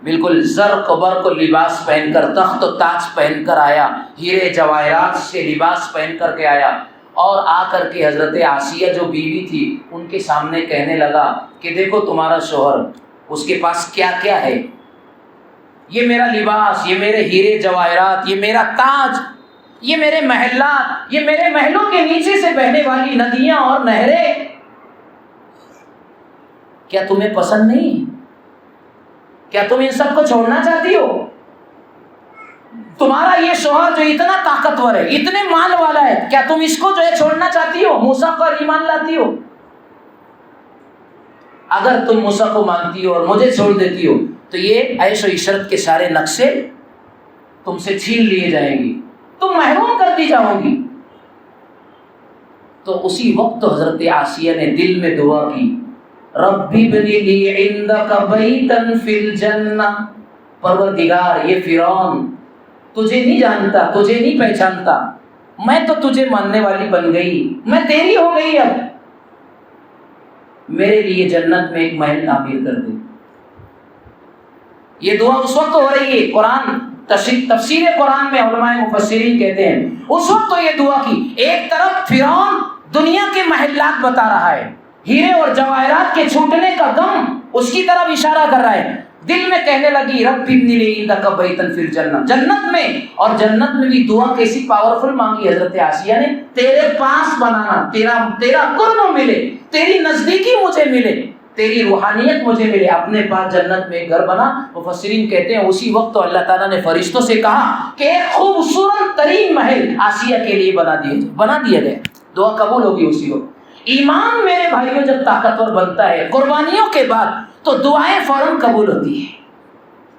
بالکل زرق و برق لباس پہن کر، تخت و تاج پہن کر آیا، ہیرے جواہرات سے لباس پہن کر کے آیا، اور آ کر کے حضرت آسیہ جو بیوی تھی ان کے سامنے کہنے لگا کہ دیکھو تمہارا شوہر، اس کے پاس کیا کیا ہے، یہ میرا لباس، یہ میرے ہیرے جواہرات، یہ میرا تاج، یہ میرے محلات، یہ میرے محلوں کے نیچے سے بہنے والی ندیاں اور نہریں، کیا تمہیں پسند نہیں؟ کیا تم ان سب کو چھوڑنا چاہتی ہو؟ تمہارا یہ شوہر جو اتنا طاقتور ہے، اتنے مال والا ہے، کیا تم اس کو جو ہے چھوڑنا چاہتی ہو؟ موسیٰ پر ایمان لاتی ہو؟ اگر تم موسیٰ کو مانتی ہو اور مجھے چھوڑ دیتی ہو تو یہ عیش و عشرت کے سارے نقشے تم سے چھین لیے جائیں گی، تم محروم کر دی جاؤ گی۔ تو اسی وقت حضرت آسیہ نے دل میں دعا کی، ربی بنی لی عندک بیتا فی الجنہ، پروردگار یہ فرعون تجھے نہیں جانتا، تجھے نہیں پہچانتا، میں تو تجھے ماننے والی بن گئی، میں تیری ہو گئی، اب میرے لیے جنت میں ایک محل تعمیر کر دے۔ یہ دعا اس وقت ہو رہی ہے، قرآن تفسیر قرآن میں علماء مفسرین کہتے ہیں اس وقت تو یہ دعا کی، ایک طرف فرعون دنیا کے محلات بتا رہا ہے، ہیرے اور جواہرات کے چھوٹنے کا غم اس کی طرف اشارہ کر رہا ہے، دل میں کہنے لگی رب ابن لی عندک بیتا فی الجنہ، جنت میں، اور جنت میں بھی دعا کیسی پاورفل مانگی حضرت آسیہ نے، تیرے پاس بنانا، تیرا قرب ملے، تیری نزدیکی مجھے ملے، تیری روحانیت مجھے ملے، اپنے پاس جنت میں ایک گھر بنا۔ مفسرین کہتے ہیں اسی وقت تو اللہ تعالیٰ نے فرشتوں سے کہا کہ ایک خوبصورت ترین محل آسیہ کے لیے بنا دیا گیا، دعا قبول ہوگی اسی وقت۔ ایمان میرے بھائیوں جب طاقتور بنتا ہے قربانیوں کے بعد تو دعائیں فوراً قبول ہوتی ہیں.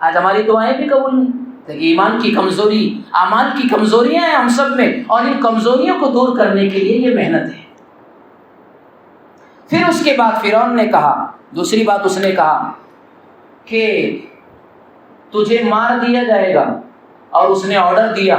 آج ہماری دعائیں بھی قبول نہیں. دیکھیے ایمان کی کمزوری، اعمال کی کمزوریاں ہیں ہم سب میں، اور ان کمزوریوں کو دور کرنے کے لیے یہ محنت ہے. پھر اس کے بعد فرعون نے کہا، دوسری بات اس نے کہا کہ تجھے مار دیا جائے گا، اور اس نے آرڈر دیا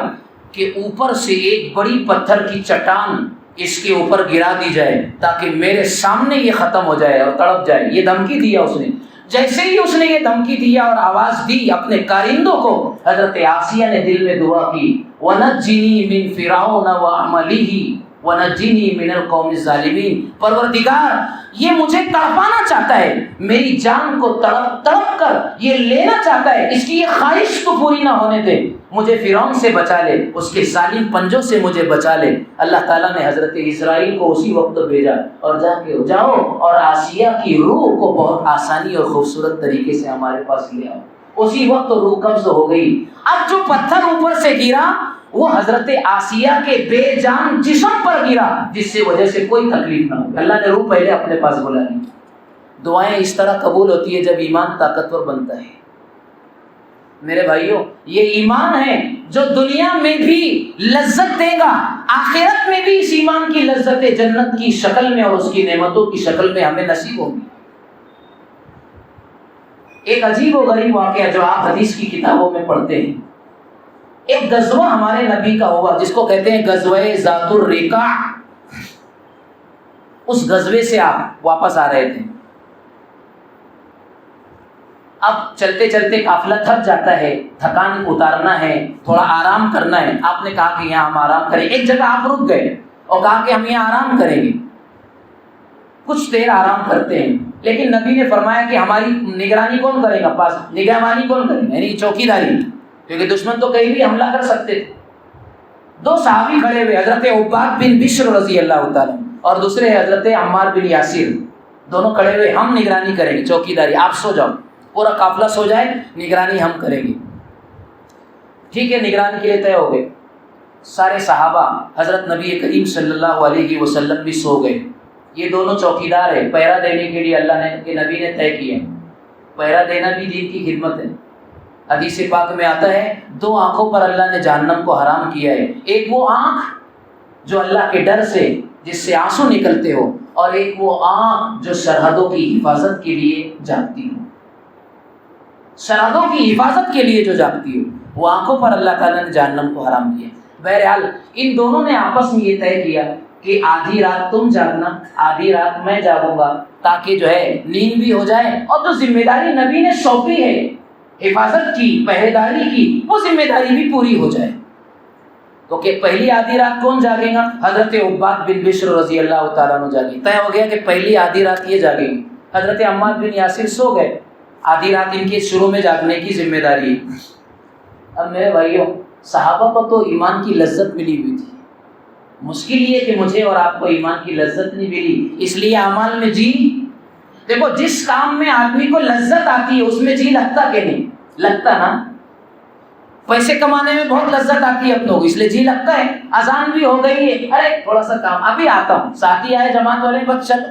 کہ اوپر سے ایک بڑی پتھر کی چٹان اس کے اوپر گرا دی جائے تاکہ میرے سامنے یہ ختم ہو جائے اور تڑپ جائے. یہ دھمکی دیا اس نے. جیسے ہی اس نے یہ دھمکی دیا اور آواز دی اپنے کارندوں کو، حضرت آسیہ نے دل میں دعا کی، وَنَجِّنِي مِن فِرْعَوْنَ وَعَمَلِهِ وَنَجِّنِي مِنَ الْقَوْمِ الظَّالِمِينَ. پروردگار یہ مجھے تڑپانا چاہتا ہے، میری جان کو تڑپ تڑپ کر یہ لینا چاہتا ہے، اس کی یہ خواہش تو پوری نہ ہونے دے. مجھے فرعون سے بچا لے، اس کے ظالم پنجوں سے مجھے بچا لے. اللہ تعالیٰ نے حضرت اسرائیل کو اسی وقت بھیجا اور جاؤ اور آسیہ کی روح کو بہت آسانی اور خوبصورت طریقے سے ہمارے پاس لے آؤ. اسی وقت روح قبض ہو گئی. اب جو پتھر اوپر سے گرا وہ حضرت آسیہ کے بے جان جسم پر گرا، جس سے وجہ سے کوئی تکلیف نہ ہو. اللہ نے روح پہلے اپنے پاس بلا لی. دعائیں اس طرح قبول ہوتی ہے جب ایمان طاقتور بنتا ہے. میرے بھائیوں یہ ایمان ہے جو دنیا میں بھی لذت دے گا، آخرت میں بھی اس ایمان کی لذت جنت کی شکل میں اور اس کی نعمتوں کی شکل میں ہمیں نصیب ہوگی. ایک عجیب و غریب واقعہ جو آپ حدیث کی کتابوں میں پڑھتے ہیں، ایک غزوہ ہمارے نبی کا ہوا جس کو کہتے ہیں غزوہ ذات الرقاع. اس غزوے سے آپ واپس آ رہے تھے. اب چلتے چلتے قافلہ تھک جاتا ہے، تھکان اتارنا ہے، تھوڑا آرام کرنا ہے. آپ نے کہا کہ یہاں ہم آرام کریں. ایک جگہ آپ رک گئے اور کہا کہ ہم یہاں آرام کریں گے. کچھ دیر آرام کرتے ہیں، لیکن نبی نے فرمایا کہ ہماری نگرانی کون کرے گا، پاس نگہبانی کون کرے گا، یعنی چوکیداری، کیونکہ دشمن تو کہیں بھی حملہ کر سکتے تھے. دو صحابی کھڑے ہوئے، حضرت عباد بن بشر رضی اللہ تعالیٰ اور دوسرے حضرت عمار بن یاسر. دونوں کھڑے ہوئے، ہم نگرانی کریں گے، چوکیداری، آپ سو جاؤ، پورا قافلہ سو جائے، نگرانی ہم کریں گے. ٹھیک ہے، نگرانی کے لیے طے ہو گئے. سارے صحابہ حضرت نبی کریم صلی اللہ علیہ وسلم بھی سو گئے. یہ دونوں چوکیدار ہیں، پہرا دینے کے لیے اللہ نے کہ نبی نے طے کیا. پہرا دینا بھی دین کی خدمت ہے. حدیث پاک میں آتا ہے دو آنکھوں پر اللہ نے جہنم کو حرام کیا ہے. ایک وہ آنکھ جو اللہ کے ڈر سے جس سے آنسو نکلتے ہو، اور ایک وہ آنکھ جو سرحدوں کی حفاظت کے لیے جاگتی ہو. سرحدوں کی حفاظت کے لیے جو جاگتی ہو، وہ آنکھوں پر اللہ تعالیٰ نے جہنم کو حرام کیا. بہرحال ان دونوں نے آپس میں یہ طے کیا کہ آدھی رات تم جاگنا، آدھی رات میں جاگوں گا، تاکہ جو ہے نیند بھی ہو جائے اور جو ذمہ داری نبی نے سونپی ہے حفاظت کی، پہرےداری کی، وہ ذمہ داری بھی پوری ہو جائے. تو کہ پہلی آدھی رات کون جاگے گا؟ حضرت عباد بن بشر رضی اللہ تعالیٰ عنہ جاگے. طے ہو گیا کہ پہلی آدھی رات یہ جاگے گی. حضرت عمار بن یاسر سو گئے. آدھی رات ان کے شروع میں جاگنے کی ذمہ داری ہے. اب میرے بھائیوں صحابہ کو تو ایمان کی لذت ملی ہوئی تھی. مشکل یہ کہ مجھے اور آپ کو ایمان کی لذت نہیں ملی، اس لیے اعمال میں جی. دیکھو جس کام میں آدمی کو لذت آتی ہے اس میں جی لگتا کہ نہیں لگتا نا. پیسے کمانے میں بہت لذت آتی ہے اپنوں کو، اس لیے جی لگتا ہے. اذان بھی ہو گئی ہے، ارے تھوڑا سا کام ابھی آتا ہوں، ساتھی آئے جماعت والے،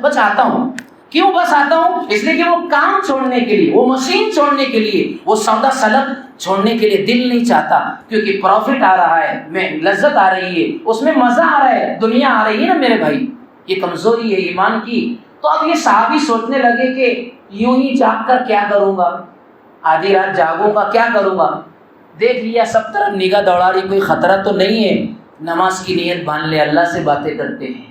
بس آتا ہوں. کیوں بس آتا ہوں؟ اس لیے کہ وہ کام چھوڑنے کے لیے، وہ مشین چھوڑنے کے لیے، وہ سودا سلب چھوڑنے کے لیے دل نہیں چاہتا، کیونکہ پروفٹ آ رہا ہے، میں لذت آ رہی ہے، اس میں مزہ آ رہا ہے، دنیا آ رہی ہے نا میرے بھائی. یہ کمزوری ہے ایمان کی. تو اب یہ صحابی سوچنے لگے کہ یوں ہی جاگ کر کیا کروں گا، آدھی رات جاگوں گا کیا کروں گا. دیکھ لیا سب طرف نگاہ دوڑا رہی، کوئی خطرہ تو نہیں ہے. نماز کی نیت باندھ لے، اللہ سے باتیں کرتے ہیں.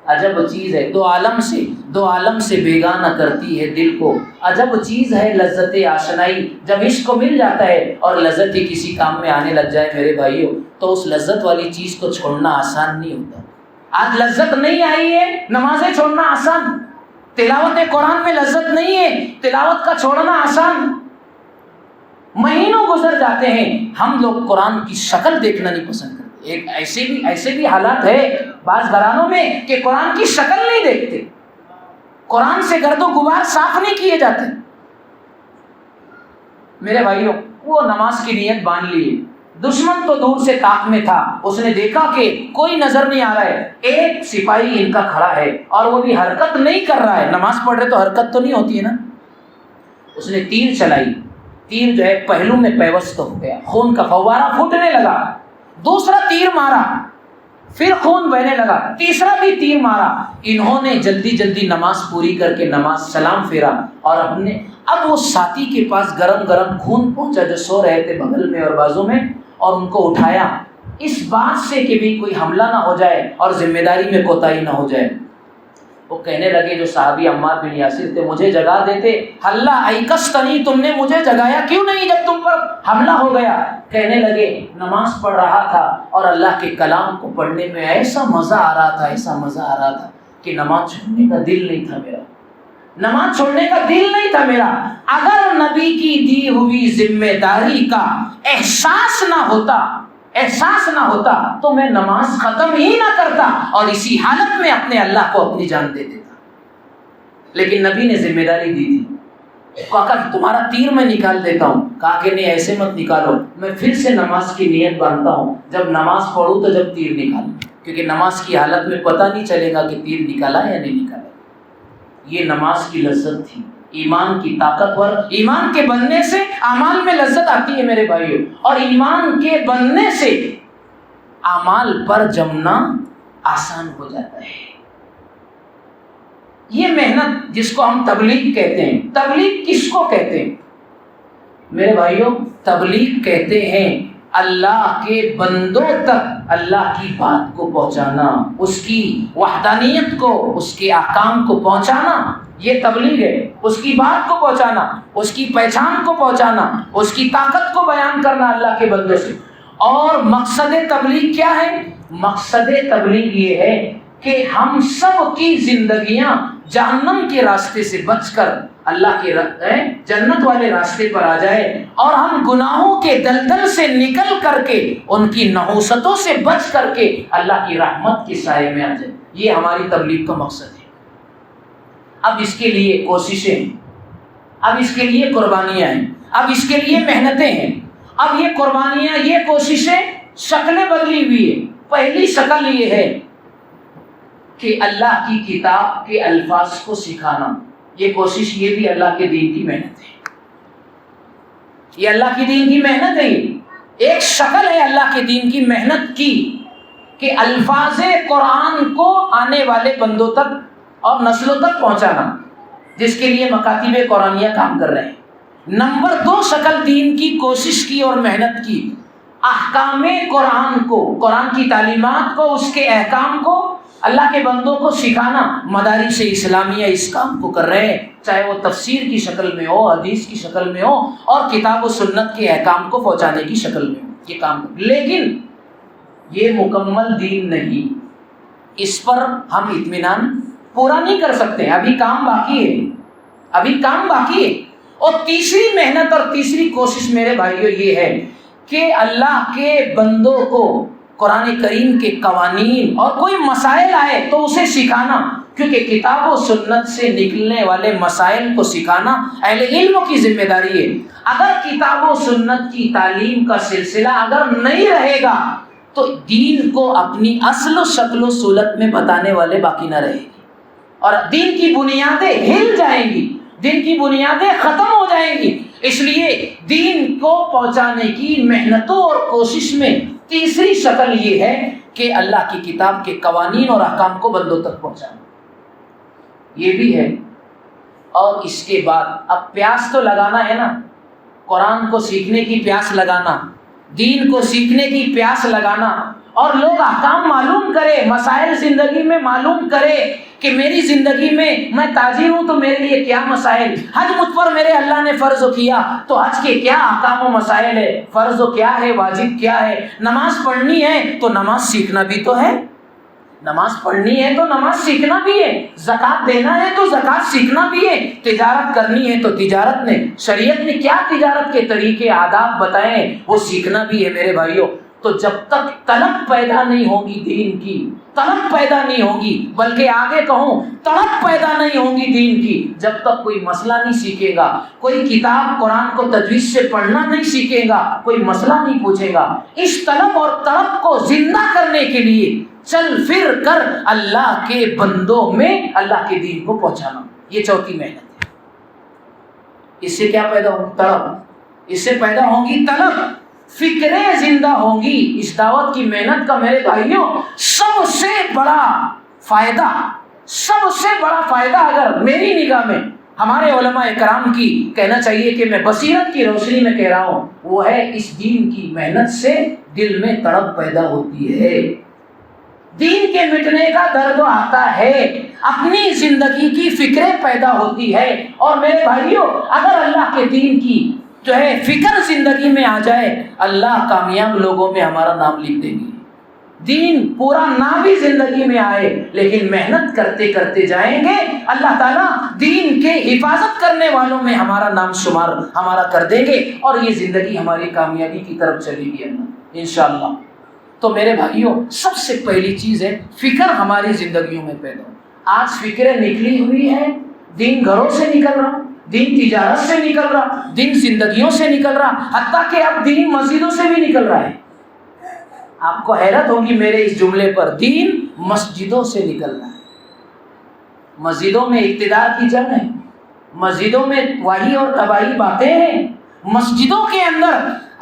عجب چیز ہے، دو عالم سے بیگانہ کرتی ہے دل کو. عجب چیز ہے لذت آشنائی. جب عشق کو مل جاتا ہے اور لذت ہی کسی کام میں آنے لگ جائے میرے بھائیوں، تو اس لذت والی چیز کو چھوڑنا آسان نہیں ہوتا. آج لذت نہیں آئی ہے، نمازیں چھوڑنا آسان. تلاوت قرآن میں لذت نہیں ہے، تلاوت کا چھوڑنا آسان. مہینوں گزر جاتے ہیں، ہم لوگ قرآن کی شکل دیکھنا نہیں پسند کرتے. ایک ایسے بھی حالات ہے بعض گھرانوں میں کہ قرآن کی شکل نہیں دیکھتے، قرآن سے گرد و غبار صاف نہیں کیے جاتے. میرے بھائیوں وہ نماز کی نیت باندھ لیے، دشمن تو دور سے طاق میں تھا، اس نے دیکھا کہ کوئی نظر نہیں آ رہا ہے، ایک سپاہی ان کا کھڑا ہے اور وہ بھی حرکت نہیں کر رہا ہے، نماز پڑھ رہے تو حرکت تو نہیں ہوتی ہے نا، اس نے تیر چلائی، تیر جو ہے پہلو میں پیوست ہو گیا، خون کا فوارہ پھوٹنے لگا، دوسرا تیر مارا، پھر خون بہنے لگا، تیسرا بھی تیر مارا، انہوں نے جلدی جلدی نماز پوری کر کے نماز سلام پھیرا اور اب وہ ساتھی کے پاس گرم گرم خون پہنچا جو سو رہے تھے بغل میں اور بازو میں، اور ان کو اٹھایا اس بات سے کہ بھی کوئی حملہ نہ ہو جائے اور ذمہ داری میں کوتاہی نہ ہو جائے۔ وہ کہنے لگے جو صحابی عمار بن یاسر تھے، مجھے جگا دیتے، اللہ ایکستنی، تم نے مجھے جگایا کیوں نہیں جب تم پر حملہ ہو گیا؟ کہنے لگے نماز پڑھ رہا تھا اور اللہ کے کلام کو پڑھنے میں ایسا مزہ آ رہا تھا، ایسا مزہ آ رہا تھا کہ نماز چھوڑنے کا دل نہیں تھا میرا، نماز چھوڑنے کا دل نہیں تھا میرا۔ اگر نبی کی دی ہوئی ذمہ داری کا احساس نہ ہوتا تو میں نماز ختم ہی نہ کرتا اور اسی حالت میں اپنے اللہ کو اپنی جان دے دیتا، لیکن نبی نے ذمہ داری دی تھی، کہا کہ تمہارا تیر میں نکال دیتا ہوں، کہا کہ نہیں ایسے مت نکالو، میں پھر سے نماز کی نیت باندھتا ہوں، جب نماز پڑھوں تو جب تیر نکالوں، کیونکہ نماز کی حالت میں پتہ نہیں چلے گا کہ تیر نکالا یا نہیں نکالا۔ یہ نماز کی لذت تھی، ایمان کی طاقتور، ایمان کے بننے سے اعمال میں لذت آتی ہے میرے بھائیوں، اور ایمان کے بننے سے اعمال پر جمنا آسان ہو جاتا ہے۔ یہ محنت جس کو ہم تبلیغ کہتے ہیں، تبلیغ کس کو کہتے ہیں میرے بھائیوں؟ تبلیغ کہتے ہیں اللہ کے بندوں تک اللہ کی بات کو پہنچانا، اس کی وحدانیت کو، اس کے احکام کو پہنچانا، یہ تبلیغ ہے۔ اس کی بات کو پہنچانا، اس کی پہچان کو پہنچانا، اس کی طاقت کو بیان کرنا اللہ کے بندوں سے۔ اور مقصد تبلیغ کیا ہے؟ مقصد تبلیغ یہ ہے کہ ہم سب کی زندگیاں جہنم کے راستے سے بچ کر اللہ کے جنت والے راستے پر آ جائے، اور ہم گناہوں کے دلدل سے نکل کر کے، ان کی نحوستوں سے بچ کر کے اللہ کی رحمت کے سائے میں آ جائے۔ یہ ہماری تبلیغ کا مقصد ہے۔ اب اس کے لیے کوششیں ہیں، اب اس کے لیے قربانیاں ہیں، اب اس کے لیے محنتیں ہیں۔ اب یہ قربانیاں، یہ کوششیں شکلیں بدلی ہوئی ہیں۔ پہلی شکل یہ ہے کہ اللہ کی کتاب کے الفاظ کو سکھانا، یہ کوشش، یہ بھی اللہ کے دین کی محنت ہے، یہ اللہ کے دین کی محنت ہے۔ ایک شکل ہے اللہ کے دین کی محنت کی کہ الفاظ قرآن کو آنے والے بندوں تک اور نسلوں تک پہنچانا، جس کے لیے مکاتب قرآنیہ کام کر رہے ہیں۔ نمبر 2 شکل دین کی کوشش کی اور محنت کی، احکام قرآن کو، قرآن کی تعلیمات کو، اس کے احکام کو اللہ کے بندوں کو سکھانا۔ مدارس اسلامیہ اس کام کو کر رہے ہیں، چاہے وہ تفسیر کی شکل میں ہو، حدیث کی شکل میں ہو، اور کتاب و سنت کے احکام کو پہنچانے کی شکل میں ہو، یہ کام کر۔ لیکن یہ مکمل دین نہیں، اس پر ہم اطمینان پورا نہیں کر سکتے، ابھی کام باقی ہے، ابھی کام باقی ہے۔ اور تیسری محنت اور تیسری کوشش میرے بھائیوں یہ ہے کہ اللہ کے بندوں کو قرآن کریم کے قوانین اور کوئی مسائل آئے تو اسے سکھانا، کیونکہ کتاب و سنت سے نکلنے والے مسائل کو سکھانا اہل علم کی ذمہ داری ہے۔ اگر کتاب و سنت کی تعلیم کا سلسلہ اگر نہیں رہے گا تو دین کو اپنی اصل و شکل و صورت میں بتانے والے باقی نہ رہے گی، اور دین کی بنیادیں ہل جائیں گی، دین کی بنیادیں ختم ہو جائیں گی۔ اس لیے دین کو پہنچانے کی محنتوں اور کوشش میں تیسری شکل یہ ہے کہ اللہ کی کتاب کے قوانین اور احکام کو بندوں تک پہنچانا، یہ بھی ہے۔ اور اس کے بعد اب پیاس تو لگانا ہے نا، قرآن کو سیکھنے کی پیاس لگانا، دین کو سیکھنے کی پیاس لگانا، اور لوگ احکام معلوم کرے، مسائل زندگی میں معلوم کرے کہ میری زندگی میں تاجر ہوں تو میرے لیے کیا مسائل، حج مجھ پر میرے اللہ نے فرض کیا تو حج کے کیا احکام و مسائل ہے، فرض کیا ہے، واجب کیا ہے، نماز پڑھنی ہے تو نماز سیکھنا بھی تو ہے، نماز پڑھنی ہے تو نماز سیکھنا بھی ہے، زکوٰۃ دینا ہے تو زکوٰۃ سیکھنا بھی ہے، تجارت کرنی ہے تو تجارت نے، شریعت نے کیا تجارت کے طریقے آداب بتائے وہ سیکھنا بھی ہے میرے بھائیوں۔ تو جب تک طلب پیدا نہیں ہوگی دین کی، طلب پیدا نہیں ہوگی، بلکہ آگے کہوں طلب پیدا نہیں ہوگی دین کی، جب تک کوئی مسئلہ نہیں سیکھے گا، کوئی کتاب قرآن کو تجوید سے پڑھنا نہیں سیکھے گا، کوئی مسئلہ نہیں پوچھے گا، اس طلب اور طلب کو زندہ کرنے کے لیے چل پھر کر اللہ کے بندوں میں اللہ کے دین کو پہنچانا، یہ چوتھی محنت ہے۔ اس سے کیا پیدا ہوگی؟ طلب، اس سے پیدا ہوگی طلب، فکریں زندہ ہوں گی۔ اس دعوت کی محنت کا میرے بھائیوں سب سے بڑا فائدہ، سب سے بڑا فائدہ اگر میری نگاہ میں ہمارے علماء کرام کی کہنا چاہیے کہ میں بصیرت کی روشنی میں کہہ رہا ہوں، وہ ہے اس دین کی محنت سے دل میں تڑپ پیدا ہوتی ہے، دین کے مٹنے کا درد آتا ہے، اپنی زندگی کی فکریں پیدا ہوتی ہے۔ اور میرے بھائیوں اگر اللہ کے دین کی جو ہے فکر زندگی میں آ جائے، اللہ کامیاب لوگوں میں ہمارا نام لکھ دیں گے۔ دین پورا نہ بھی زندگی میں آئے لیکن محنت کرتے کرتے جائیں گے، اللہ تعالیٰ دین کے حفاظت کرنے والوں میں ہمارا نام شمار ہمارا کر دیں گے، اور یہ زندگی ہماری کامیابی کی طرف چلے گی انشاءاللہ۔ تو میرے بھائیوں سب سے پہلی چیز ہے فکر ہماری زندگیوں میں پیدا ہو۔ آج فکریں نکلی ہوئی ہیں، دین گھروں سے نکل رہا، دین تجارت سے نکل رہا، دین زندگیوں سے نکل رہا، حتیٰ کہ اب دین مسجدوں سے بھی نکل رہا ہے۔ آپ کو حیرت ہوگی میرے اس جملے پر، دین مسجدوں سے نکل رہا ہے۔ مسجدوں میں اقتدار کی جنگ ہے، مسجدوں میں وحی اور تباہی باتیں ہیں، مسجدوں کے اندر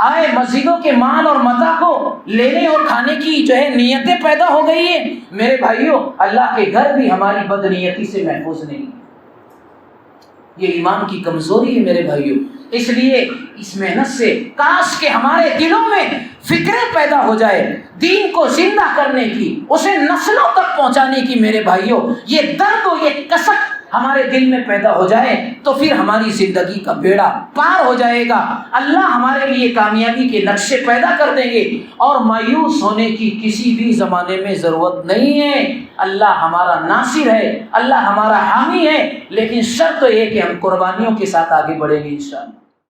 آئے مسجدوں کے مال اور متاع کو لینے اور کھانے کی جو ہے نیتیں پیدا ہو گئی ہیں۔ میرے بھائیوں اللہ کے گھر بھی ہماری بدنیتی سے محفوظ نہیں ہے، یہ ایمان کی کمزوری ہے میرے بھائیوں۔ اس لیے اس محنت سے کاش کہ ہمارے دلوں میں فکریں پیدا ہو جائے دین کو زندہ کرنے کی، اسے نسلوں تک پہنچانے کی۔ میرے بھائیوں یہ درد و یہ کسک ہمارے دل میں پیدا ہو جائے تو پھر ہماری زندگی کا بیڑا پار ہو جائے گا، اللہ ہمارے لیے کامیابی کے نقشے پیدا کر دیں گے، اور مایوس ہونے کی کسی بھی زمانے میں ضرورت نہیں ہے۔ اللہ ہمارا ناصر ہے، اللہ ہمارا حامی ہے، لیکن شرط یہ ہے کہ ہم قربانیوں کے ساتھ آگے بڑھیں گے انشاءاللہ۔